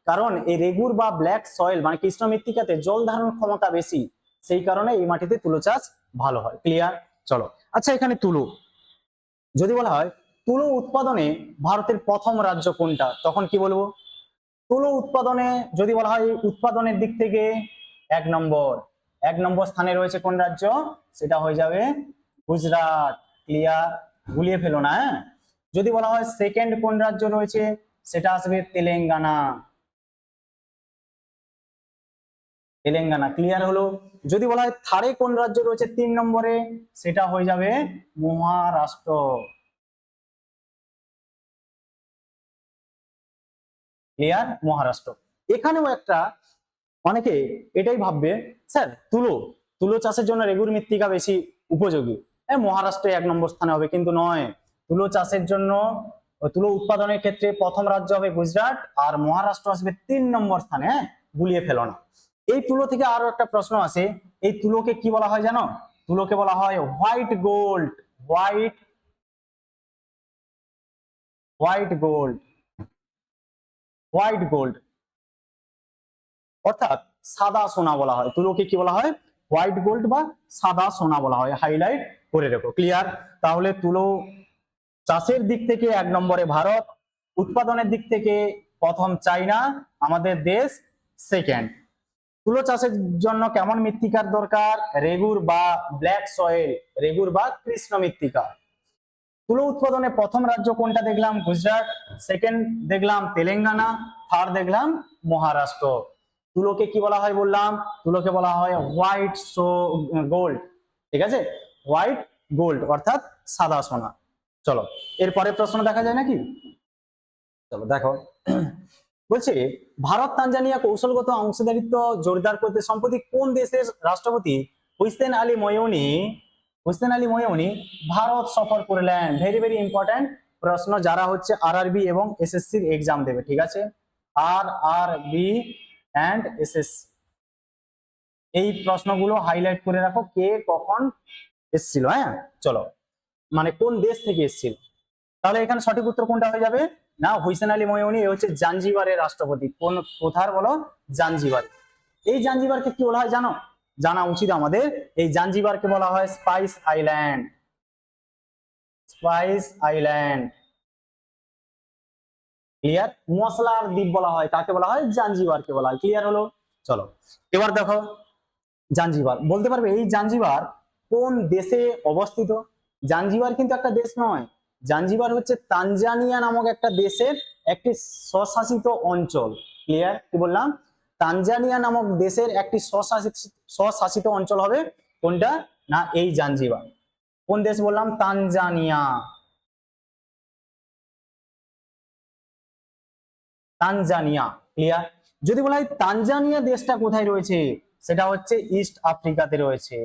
কারণ এই রেগুর বা ব্ল্যাক সয়েল মানে কৃষ্ণ মৃত্তিকাতে জল ধারণ ক্ষমতা বেশি, সেই কারণে এই মাটিতে তুলো চাষ ভালো হয়। ক্লিয়ার? চলো, আচ্ছা এখানে তুলো যদি বলা হয় তুলো উৎপাদনে ভারতের প্রথম রাজ্য কোনটা, তখন কি বলবো? তুলো উৎপাদনে যদি বলা হয় উৎপাদনের দিক থেকে এক নম্বর স্থানে রয়েছে কোন রাজ্য, সেটা হয়ে যাবে গুজরাট। ক্লিয়ার? গুলিয়ে ফেলো না। হ্যাঁ, যদি বলা হয় সেকেন্ড কোন রাজ্য রয়েছে, সেটা আসবে তেলেঙ্গানা। তেলেঙ্গানা। ক্লিয়ার হলো? যদি বলা হয় থার্ডে কোন রাজ্য রয়েছে 3 নম্বরে, সেটা হয়ে যাবে মহারাষ্ট্র। ক্লিয়ার? মহারাষ্ট্র। এখানেও একটা অনেকে এটাই ভাববে স্যার তুলো তুলো চাষের জন্য রেগুর মৃত্তিকা বেশি উপযোগী, মহারাষ্ট্রে 1 নম্বর স্থানে হবে, কিন্তু নয়। তুলো চাষের জন্য তুলো উৎপাদনের ক্ষেত্রে প্রথম রাজ্য হবে গুজরাট, আর মহারাষ্ট্র আসবে 3 নম্বর স্থানে। হ্যাঁ, গুলিয়ে ফেলো না। এই তুলো থেকে আরো একটা প্রশ্ন আছে, এই তুলোকে কি বলা হয় জানো? তুলোকে বলা হয় white gold. White white gold white gold অর্থাৎ সাদা সোনা বলা হয়। তুলোকে কি বলা হয়? হোয়াইট গোল্ড বা সাদা সোনা বলা হয়। হাইলাইট করে রেখো। ক্লিয়ার? তাহলে তুলো চাষের দিক থেকে 1 নম্বরে ভারত, উৎপাদনের দিক থেকে প্রথম চায়না, আমাদের দেশ সেকেন্ড। তুলো চাষের জন্য কেমন মৃত্তিকার দরকার? রেগুর বা ব্ল্যাক সয়েল, রেগুর বা কৃষ্ণ মৃত্তিকা। তুলো উৎপাদনে প্রথম রাজ্য কোনটা দেখলাম? গুজরাট। সেকেন্ড দেখলাম তেলেঙ্গানা। থার্ড দেখলাম মহারাষ্ট্র। তুলোকে কি বলা হয় বললাম? তুলোকে বলা হয় হোয়াইট গোল্ড। ঠিক আছে? হোয়াইট গোল্ড অর্থাৎ সাদা সোনা। চলো এরপরে প্রশ্ন দেখা যায় নাকি? চলো দেখো, বলছে ভারত তানজানিয়া কৌশলগত অংশীদারিত্ব জোরদার করতে সম্প্রতি কোন দেশের রাষ্ট্রপতি হুসেন আলী মইউনি ভারত সফর করলেন? ভেরি ভেরি ইম্পর্টেন্ট প্রশ্ন, যারা হচ্ছে আরআরবি এবং এসএসসির এক্সাম দেবে। ঠিক আছে? আরআরবি এন্ড এসএসসি, এই প্রশ্নগুলো হাইলাইট করে রাখো, কে কখন এসেছিল। হ্যাঁ, চলো মানে কোন দেশ থেকে এসেছিল। তাহলে এখানে সঠিক উত্তর কোনটা হয়ে যাবে না, হুসেন আলী মইউনি হচ্ছে জাঞ্জিবারের রাষ্ট্রপতি। কোথার বলো? জাঞ্জিবার। এই জাঞ্জিবারকে কি বলা হয় জানো? জানা উচিত আমাদের। এই জাঞ্জিবারকে বলা হয় spice island. Spice island. Clear? মশলার দ্বীপ বলা হয় কাকে বলা হয়? জাঞ্জিবারকে বলা হয়। ক্লিয়ার হলো? চলো এবার দেখো, জাঞ্জিবার বলতে পারবে এই জাঞ্জিবার কোন দেশে অবস্থিত? জাঞ্জিবার কিন্তু একটা দেশ নয়, জাঞ্জিবার হচ্ছে তানজানিয়া নামক একটা দেশের একটি স্বশাসিত অঞ্চল। ক্লিয়ার? কি বললাম? তানজানিয়া নামক দেশের একটি স্বশাসিত অঞ্চল হবে কোনটা না, এই জাঞ্জিবার। কোন দেশ বললাম? তানজানিয়া। তানজানিয়া। ক্লিয়ার? যদি বলা হয় তানজানিয়া দেশটা কোথায় রয়েছে, সেটা হচ্ছে ইস্ট আফ্রিকাতে রয়েছে।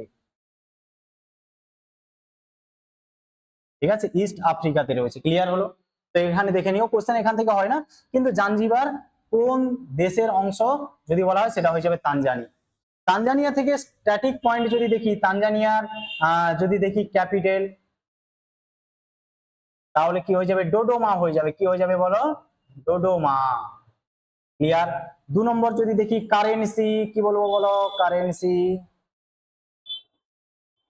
ঠিক আছে? ইস্ট আফ্রিকাতে রয়েছে। ক্লিয়ার হলো? তো এখানে দেখে নিও, কোশ্চেন এখান থেকে হয় না, কিন্তু জাঞ্জিবার কোন দেশের অংশ যদি বলা হয়, সেটা হয়ে যাবে তানজানিয়া। তানজানিয়া থেকে স্ট্যাটিক পয়েন্ট যদি দেখি, তানজানিয়ার যদি দেখি ক্যাপিটাল, তাহলে কি হয়ে যাবে? ডোডোমা হয়ে যাবে। কি হয়ে যাবে বলো? ডোডোমা। ক্লিয়ার? 2 নম্বর যদি দেখি কারেন্সি, কি বলবো বলো? কারেন্সি।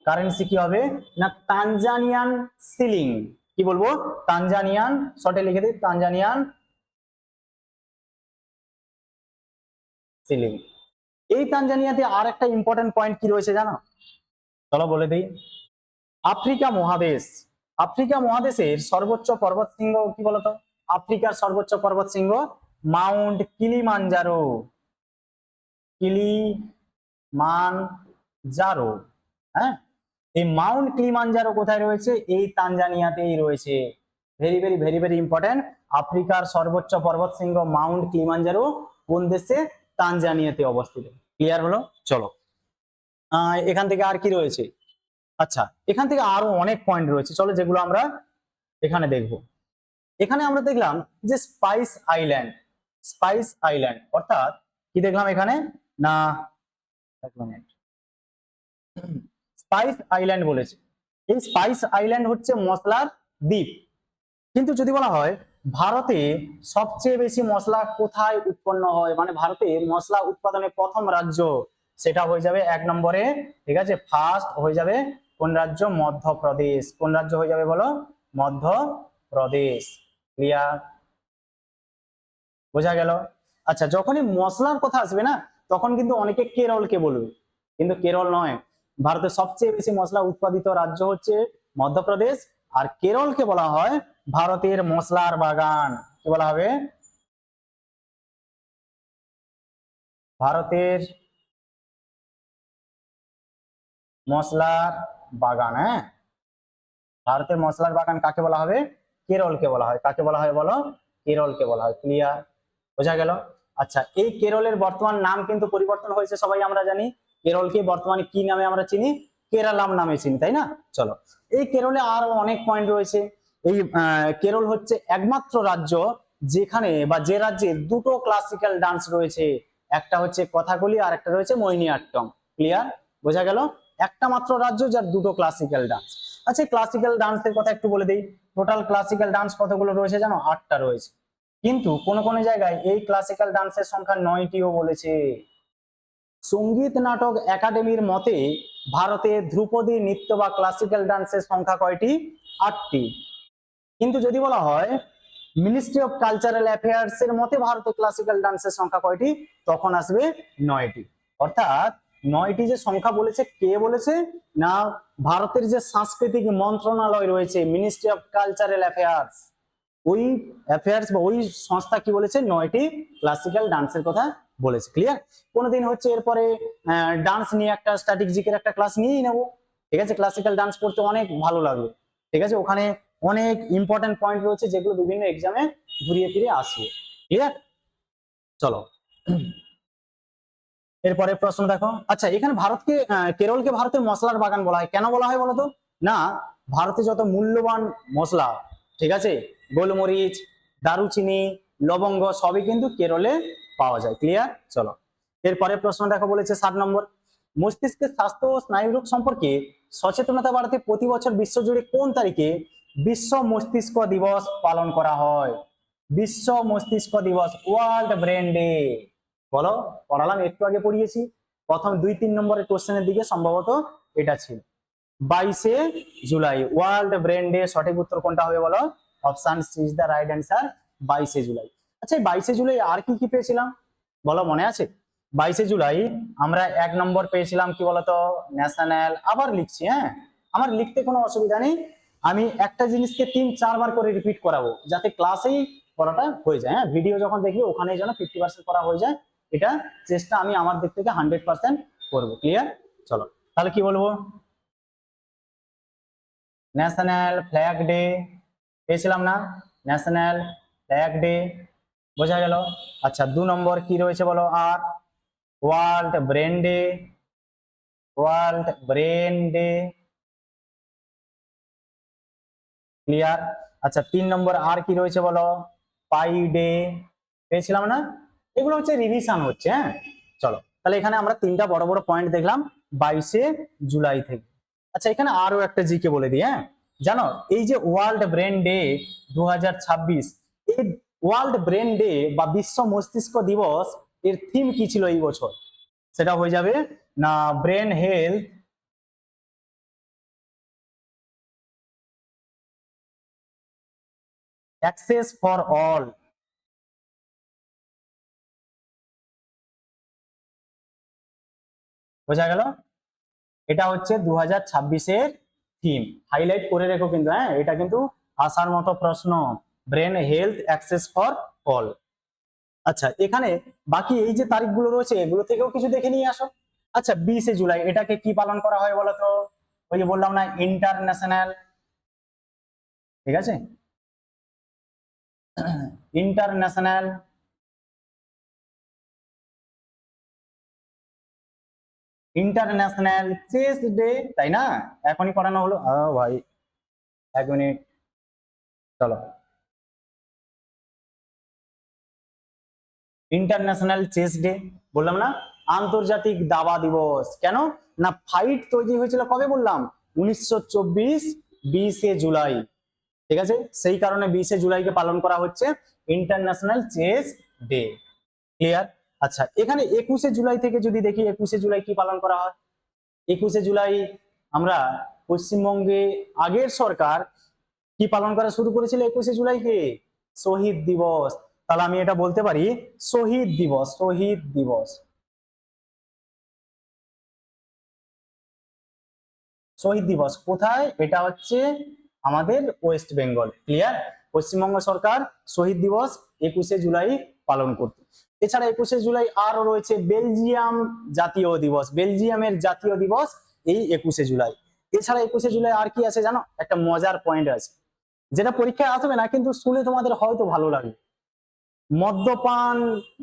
কারেন্সি কি হবে না, তানজানিয়ান সিলিং। কি বলবো? তানজানিয়ান, শর্টে লিখে দিই তানজানিয়ান সিলিং। এই তানজানিয়াতে আর একটা ইম্পর্টেন্ট পয়েন্ট কি রয়েছে জানো? চলো বলে দিই। আফ্রিকা মহাদেশ, আফ্রিকা মহাদেশের সর্বোচ্চ পর্বত শৃঙ্গ কি বলতো? আফ্রিকার সর্বোচ্চ পর্বত শৃঙ্গ মাউন্ট কিলিমানজারো। কিলিমানজারো। হ্যাঁ, এই মাউন্ট কিলিমানজারো কোথায় রয়েছে? এই তানজানিয়াতেই রয়েছে। Very very important. আফ্রিকার সর্বোচ্চ পর্বত শৃঙ্গ মাউন্ট কিলিমানজারো কোন দেশে? তানজানিয়াতে অবস্থিত। ক্লিয়ার হলো? চলো এখান থেকে আর কি রয়েছে? আচ্ছা, এখান থেকে আরো অনেক পয়েন্ট রয়েছে, চলো যেগুলো আমরা এখানে দেখব। এখানে আমরা দেখলাম যে স্পাইস আইল্যান্ড, স্পাইস আইল্যান্ড অর্থাৎ কি দেখলাম এখানে না, স্পাইস আইল্যান্ড বলেছে। এই স্পাইস আইল্যান্ড হচ্ছে মশলার দ্বীপ। কিন্তু যদি বলা হয় ভারতে সবচেয়ে বেশি মশলা কোথায় উৎপন্ন হয়, মানে ভারতে মশলা উৎপাদনের প্রথম রাজ্য, সেটা হয়ে যাবে 1 নম্বরে, ঠিক আছে, ফার্স্ট হয়ে যাবে কোন রাজ্য? মধ্যপ্রদেশ। কোন রাজ্য হয়ে যাবে বলো? মধ্যপ্রদেশ। ক্লিয়ার? বোঝা গেল? আচ্ছা, যখনই মশলার কথা আসবে না, তখন কিন্তু অনেকে কেরলকে বলবে, কিন্তু কেরল নয়। ভারতের সবচেয়ে বেশি মশলা উৎপাদিত রাজ্য হচ্ছে মধ্যপ্রদেশ, আর কেরলকে বলা হয় ভারতের মশলার বাগান। কি বলা হবে? ভারতের মশলার বাগান। হ্যাঁ, ভারতের মশলার বাগান কাকে বলা হবে? কেরলকে বলা হয়। কাকে বলা হয় বলো? কেরলকে বলা হয়। ক্লিয়ার? বোঝা গেল? আচ্ছা, এই কেরলের বর্তমান নাম কিন্তু পরিবর্তন হয়েছে, সবাই আমরা জানি। কেরলকে বর্তমানে কি নামে আমরা চিনি? কেরালাম নামে চিনি, তাই না? চলো, এই কেরলে আরো অনেক পয়েন্ট রয়েছে। এই কেরল হচ্ছে একমাত্র রাজ্য যেখানে বা যে রাজ্যে দুটো ক্লাসিক্যাল ডান্স রয়েছে। একটা হচ্ছে কথাকলি আর একটা রয়েছে মোহিনীঅট্টম। ক্লিয়ার? বোঝা গেল? একটা মাত্র রাজ্য যার দুটো ক্লাসিক্যাল ডান্স। আচ্ছা, ক্লাসিক্যাল ডান্সের কথা একটু বলে দিই। টোটাল ক্লাসিক্যাল ডান্স কতগুলো রয়েছে জানো? 8টা রয়েছে। কিন্তু কোন কোন জায়গায় এই ক্লাসিক্যাল ডান্সের সংখ্যা 9টিও বলেছে। সঙ্গীত নাটক একাডেমির মতে ভারতে ধ্রুপদী নৃত্য বা ক্লাসিক্যাল ডান্সের সংখ্যা কয়টি? 8টি। কিন্তু যদি বলা হয় মিনিস্ট্রি অফ কালচারাল অ্যাফেয়ার্স এর মতে ভারতে ক্লাসিক্যাল ডান্সের সংখ্যা কয়টি? তখন আসবে 9টি। অর্থাৎ 9টি যে সংখ্যা বলেছে, কে বলেছে না, ভারতের যে সাংস্কৃতিক মন্ত্রণালয় রয়েছে, মিনিস্ট্রি অফ কালচারাল অ্যাফেয়ার্স, ওই অ্যাফেয়ার্স বা ওই সংস্থা কি বলেছে? 9টি ক্লাসিক্যাল ডান্সের কথা বলেছে। ক্লিয়ার? কোনোদিন হচ্ছে এরপরে ডান্স নিয়ে একটা স্ট্যাটিক জিকের একটা ক্লাস নিয়েই নেবো, ঠিক আছে? ক্লাসিক্যাল ডান্স পড়তে অনেক ভালো লাগবে, ঠিক আছে? ওখানে অনেক ইম্পর্টেন্ট পয়েন্ট রয়েছে যেগুলো বিভিন্ন এক্সামে ঘুরিয়ে ফিরে আসবে। ক্লিয়ার? চলো এরপরে প্রশ্ন দেখো। আচ্ছা, এখানে ভারতকে কেরলকে ভারতের মশলার বাগান বলা হয়, কেন বলা হয় বলতো? না, ভারতে যত মূল্যবান মশলা, ঠিক আছে, গোলমরিচ, দারুচিনি, লবঙ্গ সবই কিন্তু কেরলে পাওয়া যায়। ক্লিয়ার? চলো এরপরে প্রশ্ন দেখো, বলেছে 7 নম্বর, মস্তিষ্কের স্বাস্থ্য ও স্নায়ুরোগ সম্পর্কে সচেতনতা বাড়াতে প্রতি বছর বিশ্বজুড়ে কোন তারিখে বিশ্ব মস্তিষ্ক দিবস পালন করা হয়? বিশ্ব মস্তিষ্ক দিবস, ওয়ার্ল্ড ব্রেন ডে। বলো, পড়ালাম একটু আগে পড়িয়েছি, প্রথম 2-3 নম্বরের কোশ্চেনের দিকে সম্ভবত এটা ছিল। 22শে জুলাই ওয়ার্ল্ড ব্রেন ডে। সঠিক উত্তর কোনটা হবে বলো? Option C is the right answer, 22শে জুলাই। আচ্ছা, 22শে জুলাই আর কি কি পেয়েছিলাম বলো, মনে আছে? 22শে জুলাই আমরা 1 নম্বর পেয়েছিলাম কি বলতো? ন্যাশনাল। আবার লিখছি, হ্যাঁ, আমার লিখতে কোনো অসুবিধা নেই, আমি একটা জিনিসকে 3-4 বার করে রিপিট করাবো যাতে ক্লাসেই পড়াটা হয়ে যায়। হ্যাঁ, ভিডিও যখন দেখবি ওখানেই যেন 50% করা হয়ে যায়, এটা চেষ্টা আমি আমার দিক থেকে 100% করবো। ক্লিয়ার? চলো তাহলে কি বলবো? ন্যাশনাল ফ্ল্যাগ ডে পেয়েছিলাম না? National flag day. বোঝা গেল? আচ্ছা, 2 নম্বর কি রয়েছে বলো? আর world brain day, world brain day. Clear? আচ্ছা, 3 নম্বর আর কি রয়েছে বলো? পাই ডে পেয়েছিলাম না? এগুলো হচ্ছে রিভিশন হচ্ছে। হ্যাঁ, চলো তাহলে এখানে আমরা 3টা বড় বড় পয়েন্ট দেখলাম 22শে জুলাই থেকে। আচ্ছা, এখানে আরো একটা জিকে বলে দিই। হ্যাঁ, জানো এই যে ওয়ার্ল্ড ব্রেন ডে 2026, এই ওয়ার্ল্ড ব্রেন ডে বা বিশ্ব মস্তিষ্ক দিবস এর থিম কি ছিল এই বছর? সেটা হয়ে যাবে না brain health access for all. বোঝা গেল? এটা হচ্ছে 2026-এর থিম। হাইলাইট করে রেখো কিন্তু, হ্যাঁ, এটা কিন্তু আসার মতো প্রশ্ন, brain health access for all. আচ্ছা, এখানে বাকি এই যে তারিখগুলো রয়েছে এগুলো থেকেও কিছু দেখে নিয়ে আসো। আচ্ছা, 20শে জুলাই এটাকে কি পালন করা হয় বলো তো? ওই যে বললাম না, ইন্টারন্যাশনাল, ঠিক আছে, ইন্টারন্যাশনাল ইন্টারন্যাশনাল চেস ডে, তাই না? এখনই করানো হলো। ভাই 1 মিনিট, চলো। ইন্টারন্যাশনাল চেস ডে, বললাম না? আন্তর্জাতিক দাবা দিবস। কেন না, ফাইট তৈরি হয়েছিল কবে বললাম? 1924 20 জুলাই। ঠিক আছে, সেই কারণে 20 জুলাইকে পালন করা হচ্ছে ইন্টারন্যাশনাল চেস ডে। ক্লিয়ার? আচ্ছা, এখানে 21 জুলাই থেকে যদি দেখি 21 জুলাই কি পালন করা হয়। 21 জুলাই আমরা পশ্চিমবঙ্গে আগের সরকার কি পালন করা শুরু করেছিল 21 জুলাইকে? শহীদ দিবস। তাহলে আমি এটা বলতে পারি শহীদ দিবস, শহীদ দিবস। শহীদ দিবস কোথায়? এটা হচ্ছে আমাদের ওয়েস্ট বেঙ্গল। ক্লিয়ার? পশ্চিমবঙ্গ সরকার শহীদ দিবস 21 জুলাই পালন করত। এছাড়া 21 জুলাই আরো রয়েছে বেলজিয়াম জাতীয় দিবস, বেলজিয়ামের জাতীয় দিবস এই 21 জুলাই। এছাড়া 21 জুলাই আর কি আছে জানো? একটা মজার পয়েন্ট আছে, যেটা পরীক্ষায় আসবে না কিন্তু শুনে তোমাদের হয়তো ভালো লাগবে। মদ্যপান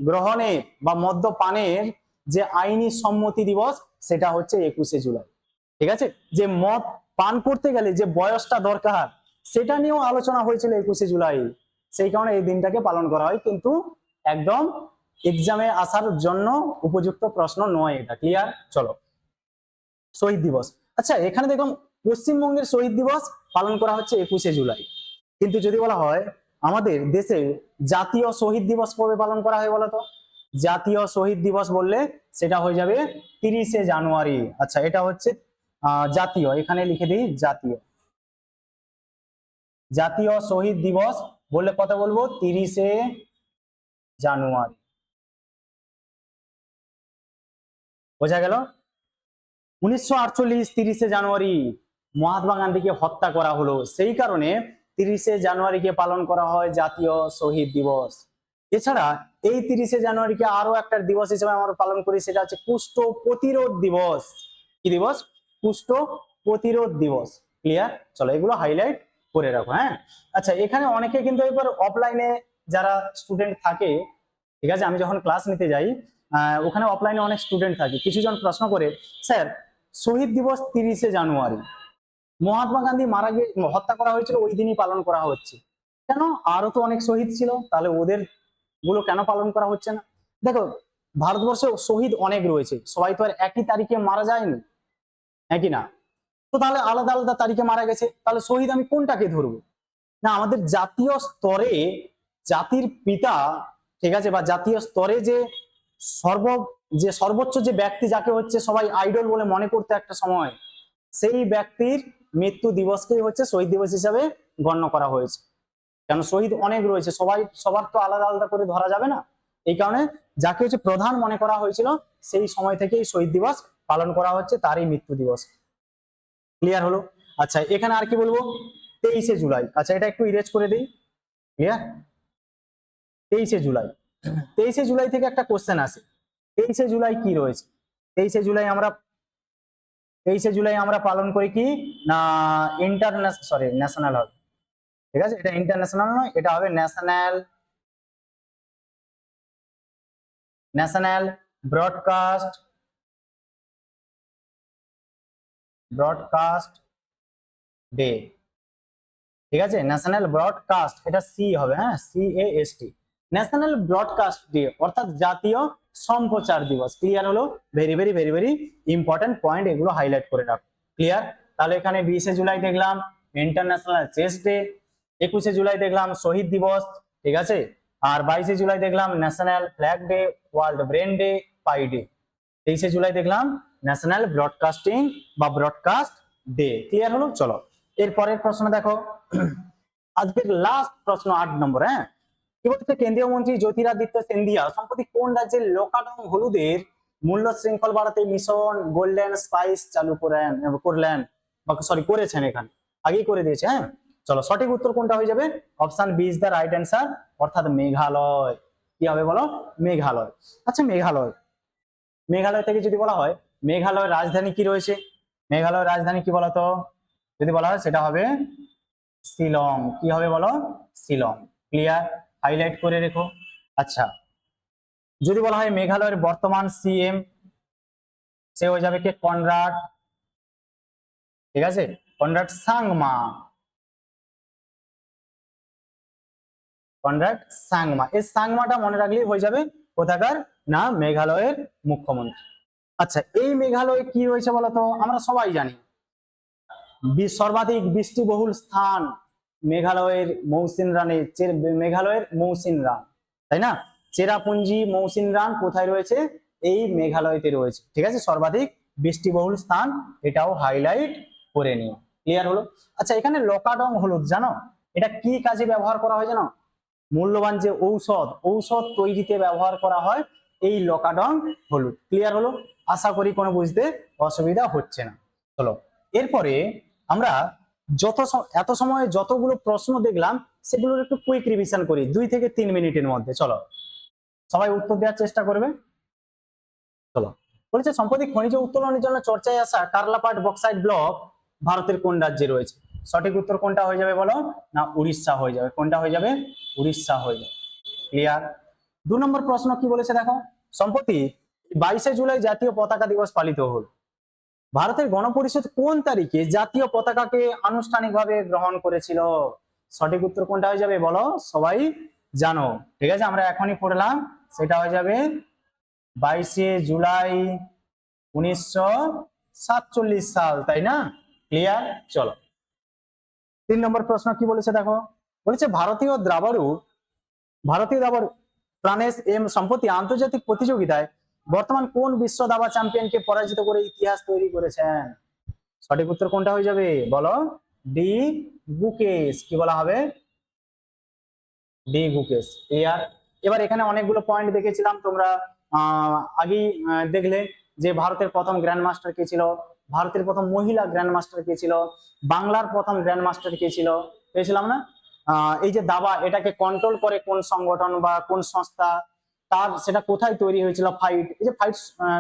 গ্রহণের বা মদ্যপানের যে আইনি সম্মতি দিবস, সেটা হচ্ছে 21 জুলাই। ঠিক আছে, যে মদ পান করতে গেলে যে বয়সটা দরকার, সেটা নিয়েও আলোচনা হয়েছিল 21 জুলাই। সেই কারণে এই দিনটাকে পালন করা হয়, কিন্তু একদম এক্সামে আসার জন্য উপযুক্ত প্রশ্ন নয় এটা। ক্লিয়ার? চলো, শহীদ দিবস। আচ্ছা, এখানে দেখলাম পশ্চিমবঙ্গের শহীদ দিবস পালন করা হচ্ছে 21 জুলাই, কিন্তু যদি বলা হয় আমাদের দেশে জাতীয় শহীদ দিবস কবে পালন করা হয় বলতো? জাতীয় শহীদ দিবস বললে সেটা হয়ে যাবে 30 জানুয়ারি। আচ্ছা, এটা হচ্ছে জাতীয়, এখানে লিখে দিই জাতীয়। জাতীয় শহীদ দিবস বললে কত বলবো? 30 জানুয়ারি। বোঝা গেল? 1948 30 জানুয়ারি মহাত্মা গান্ধীকে হত্যা করা হলো, সেই কারণে 30 জানুয়ারিকে পালন করা হয় জাতীয় শহীদ দিবস। এছাড়া এই 30 জানুয়ারিকে আরো একটা দিবস হিসেবে আমরা পালন করি, সেটা হচ্ছে কুষ্ঠ প্রতিরোধ দিবস। কি দিবস? কুষ্ঠ প্রতিরোধ দিবস। ক্লিয়ার? চলো, এগুলো হাইলাইট করে রাখো। হ্যাঁ, আচ্ছা, এখানে অনেকে কিন্তু এবার অফলাইনে যারা স্টুডেন্ট থাকে, ঠিক আছে, আমি যখন ক্লাস নিতে যাই ওখানে অফলাইনে অনেক স্টুডেন্ট থাকে, কিছুজন প্রশ্ন করে, স্যার শহীদ দিবস 30 জানুয়ারি, মহাত্মা গান্ধী মারা গিয়ে হত্যা করা হয়েছিল ওই দিনই পালন করা হচ্ছে কেন? আরো তো অনেক শহীদ ছিল, তাহলে ওদের গুলো কেন পালন করা হচ্ছে না? দেখো, ভারতবর্ষে শহীদ অনেক রয়েছে, সবাই তো আর একই তারিখে মারা যায়নি, একই না। তো তাহলে আলাদা আলাদা তারিখে মারা গেছে, তাহলে শহীদ আমি কোনটাকে ধরবো? না, আমাদের জাতীয় স্তরে জাতির পিতা, ঠিক আছে, বা জাতীয় স্তরে যে সর্ব যে সর্বোচ্চ যে ব্যক্তি, যাকে হচ্ছে সবাই আইডল বলে মনে করতে একটা সময়, সেই ব্যক্তির মৃত্যু দিবসকেই হচ্ছে শহীদ দিবস হিসাবে গণ্য করা হয়েছে। কারণ শহীদ অনেক রয়েছে, সবার তো আলাদা আলাদা করে ধরা যাবে না। এই কারণে যাকে হচ্ছে প্রধান মনে করা হয়েছিল, সেই সময় থেকেই শহীদ দিবস পালন করা হচ্ছে, তারই মৃত্যু দিবস। ক্লিয়ার হলো? আচ্ছা, এখানে আর কি বলবো? 23 জুলাই। আচ্ছা, এটা একটু ইরেজ করে দিই। ক্লিয়ার? 23 জুলাই, 23 জুলাই থেকে একটা কোশ্চেন আসে, 23 জুলাই কি রয়েছে? 23 জুলাই আমরা পালন করি কি না, ন্যাশনাল হবে। ঠিক আছে, এটা ইন্টারন্যাশনাল নয়, এটা হবে national, national broadcast broadcast day. ঠিক আছে, ন্যাশনাল ব্রডকাস্ট, এটা সি হবে, হ্যাঁ, CAST, ন্যাশনাল ব্রডকাস্ট ডে, অর্থাৎ জাতীয় সম্প্রচার দিবস। ক্লিয়ার হলো? Very very very very important point, এগুলো হাইলাইট করে রাখো। ক্লিয়ার? তাহলে এখানে 20 জুলাই দেখলাম ইন্টারন্যাশনাল চেস ডে, 21 জুলাই দেখলাম শহীদ দিবস, ঠিক আছে, আর 22 জুলাই দেখলাম national flag day, world brain day, pi day, 23 জুলাই দেখলাম ন্যাশনাল ব্রডকাস্টিং বা ব্রডকাস্ট ডে। ক্লিয়ার হলো? চলো, এরপরের প্রশ্ন দেখো, আজকের লাস্ট প্রশ্ন 8 নম্বর। হ্যাঁ, কি বলছে? কেন্দ্রীয় মন্ত্রী জ্যোতিরাদিত্য সিন্ধিয়া সম্প্রতি কোন রাজ্যের লোকাডং হলুদের মূল্য শৃঙ্খল বাড়াতে মিশন গোল্ডেন স্পাইস চালু করলেন, বা সরি করেছেন, এখানে আগেই করে দিয়েছে। হ্যাঁ, চলো, সঠিক উত্তর কোনটা হয়ে যাবে? Option B is the right answer, অর্থাৎ মেঘালয়। কি হবে বলো? মেঘালয়। আচ্ছা, মেঘালয় থেকে যদি বলা হয় মেঘালয়ের রাজধানী কি রয়েছে, মেঘালয়ের রাজধানী কি বলতো? যদি বলা হয় সেটা হবে শিলং। কি হবে বলো? শিলং। ক্লিয়ার? হাইলাইট করে রেখো। আচ্ছা, যদি বলা হয় মেঘালয়ের বর্তমান CM, সে হয়ে যাবে কে? কনরাড। ঠিক আছে, কনরাড সাংমা। কনরাড সাংমা, এই সাংমাটা মনে রাখলেই হয়ে যাবে কোথাকার? না মেঘালয়ের মুখ্যমন্ত্রী। আচ্ছা, এই মেঘালয়ে কি রয়েছে বলতো? আমরা সবাই জানি সর্বাধিক বৃষ্টিবহুল স্থান মেঘালয়ের মৌসিনরামে, মেঘালয়ের মৌসিনরাম, তাই না? চেরাপুঞ্জি মৌসিনরাম কোথায় রয়েছে? এই মেঘালয়তে রয়েছে। ঠিক আছে, সর্বাধিক বৃষ্টিবহুল স্থান, এটাও হাইলাইট করে নিও। ক্লিয়ার হলো? আচ্ছা, এখানে লকাডং হলুদ জানো এটা কি কাজে ব্যবহার করা হয় জানো? মূল্যবান যে ঔষধ তৈরিতে ব্যবহার করা হয় এই লকাডং হলুদ। ক্লিয়ার হলো? আশা করি কোনো বুঝতে অসুবিধা হচ্ছে না। চলো, এরপরে আমরা এত সময় যতগুলো প্রশ্ন দেখলাম সেগুলোর একটু কুইক রিভিশন করি 2 থেকে 3 মিনিটের মধ্যে। চলো, সবাই উত্তর দেওয়ার চেষ্টা করবে। চলো, বলেছে সম্প্রতি খনিজ উত্তোলনের জন্য চর্চায় আসা কার্লাপাট বক্সাইট ব্লক ভারতের কোন রাজ্যে রয়েছে? সঠিক উত্তর কোনটা হয়ে যাবে বলো? না উড়িষ্যা হয়ে যাবে। কোনটা হয়ে যাবে? উড়িষ্যা হয়ে যাবে। ক্লিয়ার? 2 নম্বর প্রশ্ন কি বলেছে দেখো, সম্প্রতি 22শে জুলাই জাতীয় পতাকা দিবস পালিত হল। ভারতের গণপরিষদ কোন তারিখে জাতীয় পতাকাকে আনুষ্ঠানিকভাবে গ্রহণ করেছিল? সঠিক উত্তর কোনটা হয়ে যাবে বলো? সবাই জানো। ঠিক আছে, আমরা এখনই পড়লাম, সেটা হয়ে যাবে 22শে জুলাই 1947 সাল, তাই না? ক্লিয়ার? চলো, 3 নম্বর প্রশ্ন কি বলেছে দেখো, বলেছে ভারতীয় দাবাড়ু প্রাণেশ এম সম্প্রতি আন্তর্জাতিক প্রতিযোগিতায় বর্তমান কোন বিশ্ব দাবা চ্যাম্পিয়নকে পরাজিত করে ইতিহাস তৈরি করেছেন? সঠিক উত্তর কোনটা হয়ে যাবে বলো? ডি গুকেশ। কি বলা হবে? ডি গুকেশ। ক্লিয়ার? এবার এখানে অনেকগুলো পয়েন্ট দেখেছিলাম, তোমরা আগেই দেখলে যে ভারতের প্রথম গ্র্যান্ড মাস্টার কে ছিল, ভারতের প্রথম মহিলা গ্র্যান্ড মাস্টার কে ছিল, বাংলার প্রথম গ্র্যান্ড মাস্টার কে ছিল, পেয়েছিলাম না? এই যে দাবা, এটাকে কন্ট্রোল করে কোন সংগঠন বা কোন সংস্থা, তার সেটা কোথায় তৈরি হয়েছিল? ফাইট, এই যে ফাইট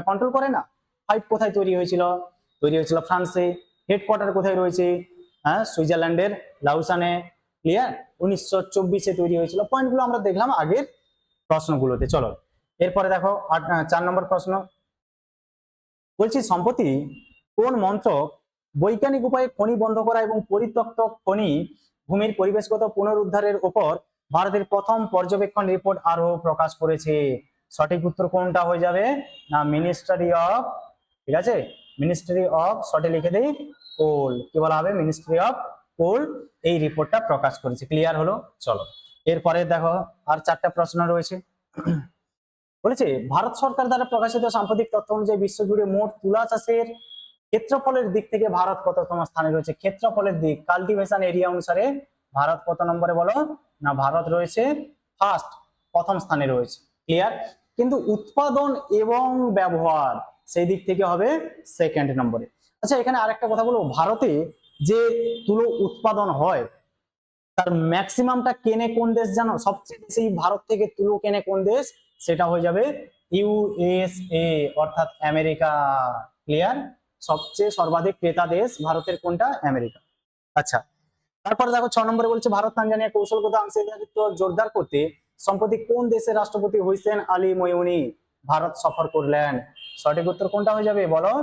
কন্ট্রোল করে না, ফাইট কোথায় তৈরি হয়েছিল? তৈরি হয়েছিল ফ্রান্সে। হেডকোয়ার্টার কোথায় রয়েছে? হ্যাঁ, সুইজারল্যান্ডের লাউসানে। ক্লিয়ার? 1924-এ তৈরি হয়েছিল। পয়েন্টগুলো আমরা দেখলাম আগের প্রশ্নগুলোতে। চলো, এরপরে দেখো 4 নম্বর প্রশ্ন, বলছি সম্প্রতি কোন মন্ত্রক বৈজ্ঞানিক উপায়ে খনি বন্ধ করা এবং পরিত্যক্ত খনি ভূমির পরিবেশগত পুনরুদ্ধারের উপর ভারতের প্রথম পর্যবেক্ষণ রিপোর্ট আরও প্রকাশ করেছে? সঠিক উত্তর কোনটা হয়ে যাবে? না মিনিস্ট্রি অফ, ঠিক আছে, মিনিস্ট্রি অফ, শর্টে লিখে দেই কোল। কি বলা হবে? মিনিস্ট্রি অফ কোল এই রিপোর্টটা প্রকাশ করেছে। ক্লিয়ার হলো? চলো, এরপরে দেখো আর 4টা প্রশ্ন রয়েছে। বলেছে ভারত সরকার দ্বারা প্রকাশিত সাম্প্রতিক তথ্য অনুযায়ী বিশ্বজুড়ে মোট তুলা চাষের ক্ষেত্রফলের দিক থেকে ভারত কততম স্থানে রয়েছে? ক্ষেত্রফলের দিক, কাল্টিভেশন এরিয়া অনুসারে ভারত কত নম্বরে বলো? না ভারত রয়েছে ফার্স্ট, প্রথম স্থানে রয়েছে। ক্লিয়ার? কিন্তু উৎপাদন এবং ব্যবহার সেই দিক থেকে হবে সেকেন্ড নম্বরে। আচ্ছা, এখানে আরেকটা কথা বলবো, ভারতে যে তুলো উৎপাদন হয় তার ম্যাক্সিমামটা কেনে কোন দেশ জানো? সবচেয়ে বেশি ভারত থেকে তুলো কেনে কোন দেশ? সেটা হয়ে যাবে ইউএসএ, অর্থাৎ আমেরিকা। ক্লিয়ার? সবচেয়ে সর্বাধিক ক্রেতা দেশ ভারতের কোনটা? আমেরিকা। আচ্ছা, তারপরে দেখো 6 নম্বরে বলছে ভারত তানজানিয়া কৌশলগত অংশীদারিত্ব জোরদার করতে সম্প্রতি কোন দেশের রাষ্ট্রপতি হুসেন আলী মইউনি ভারত সফর করলেন? সঠিক উত্তর কোনটা হয়ে যাবে বলো?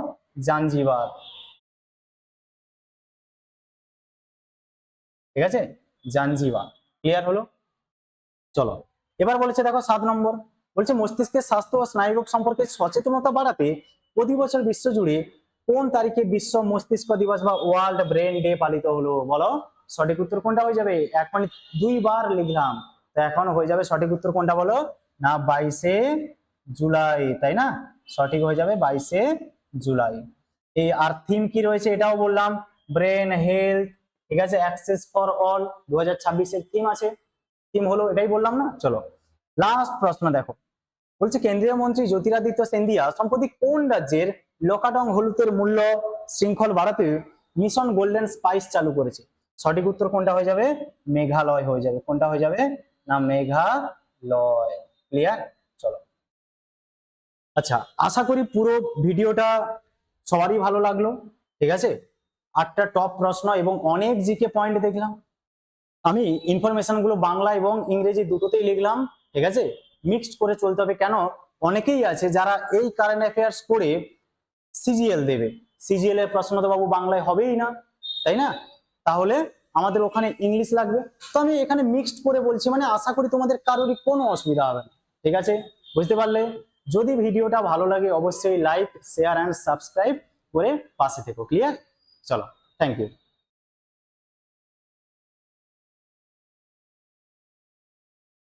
জাঞ্জিবার। ঠিক আছে, জাঞ্জিবার। ক্লিয়ার হলো? চলো, এবার বলেছে দেখো 7 নম্বর, বলছে মস্তিষ্কের স্বাস্থ্য ও স্নায়ুরোগ সম্পর্কে সচেতনতা বাড়াতে প্রতি বছর বিশ্বজুড়ে কোন তারিখে বিশ্ব মস্তিষ্ক দিবস বা ওয়ার্ল্ড ব্রেন ডে পালিত হলো? বলো, সঠিক উত্তর কোনটা হয়ে যাবে? এখন 2 বার লিখলাম, তো এখন হয়ে যাবে সঠিক উত্তর কোনটা বলো? না 22শে জুলাই, তাই না? সঠিক হয়ে যাবে 22শে জুলাই। এই আর থিম কি রয়েছে এটাও বললাম, ব্রেন হেলথ। ঠিক আছে, অ্যাক্সেস ফর অল 2026-এর থিম আছে, থিম হলো এটাই বললাম না। চলো, লাস্ট প্রশ্ন দেখো, বলছে কেন্দ্রীয় মন্ত্রী জ্যোতিরাদিত্য সিন্ধিয়া সম্প্রতি কোন রাজ্যের লোকাডং হলুদের মূল্য শৃঙ্খল বাড়াতে মিশন গোল্ডেন স্পাইস চালু করেছে? সঠিক উত্তর কোনটা হয়ে যাবে? মেঘালয় হয়ে যাবে। কোনটা হয়ে যাবে? না মেঘালয়। ক্লিয়ার? চলো, আচ্ছা, আশা করি পুরো ভিডিওটা সবারই ভালো লাগলো। ঠিক আছে, 8টা টপ প্রশ্ন এবং অনেক জিকে পয়েন্ট দেখলাম। আমি ইনফরমেশন গুলো বাংলা এবং ইংরেজি দুটোতেই লিখলাম। ঠিক আছে, মিক্সড করে চলতে হবে, কেন অনেকেই আছে যারা এই কারেন্ট অ্যাফেয়ার্স পড়ে সিজিএল দেবে। সিজিএল এর প্রশ্ন তো বাবু বাংলায় হবেই না, তাই না? তাহলে আমাদের ওখানে ইংলিশ লাগবে। তো আমি এখানে মিক্সড করে বলছি, মানে আশা করি তোমাদের কারোরই কোনো অসুবিধা হবে না। ঠিক আছে, বুঝতে পারলে? যদি ভিডিওটা ভালো লাগে অবশ্যই লাইক, শেয়ার অ্যান্ড সাবস্ক্রাইব করে পাশে থেকো। ক্লিয়ার? চলো, থ্যাংক ইউ।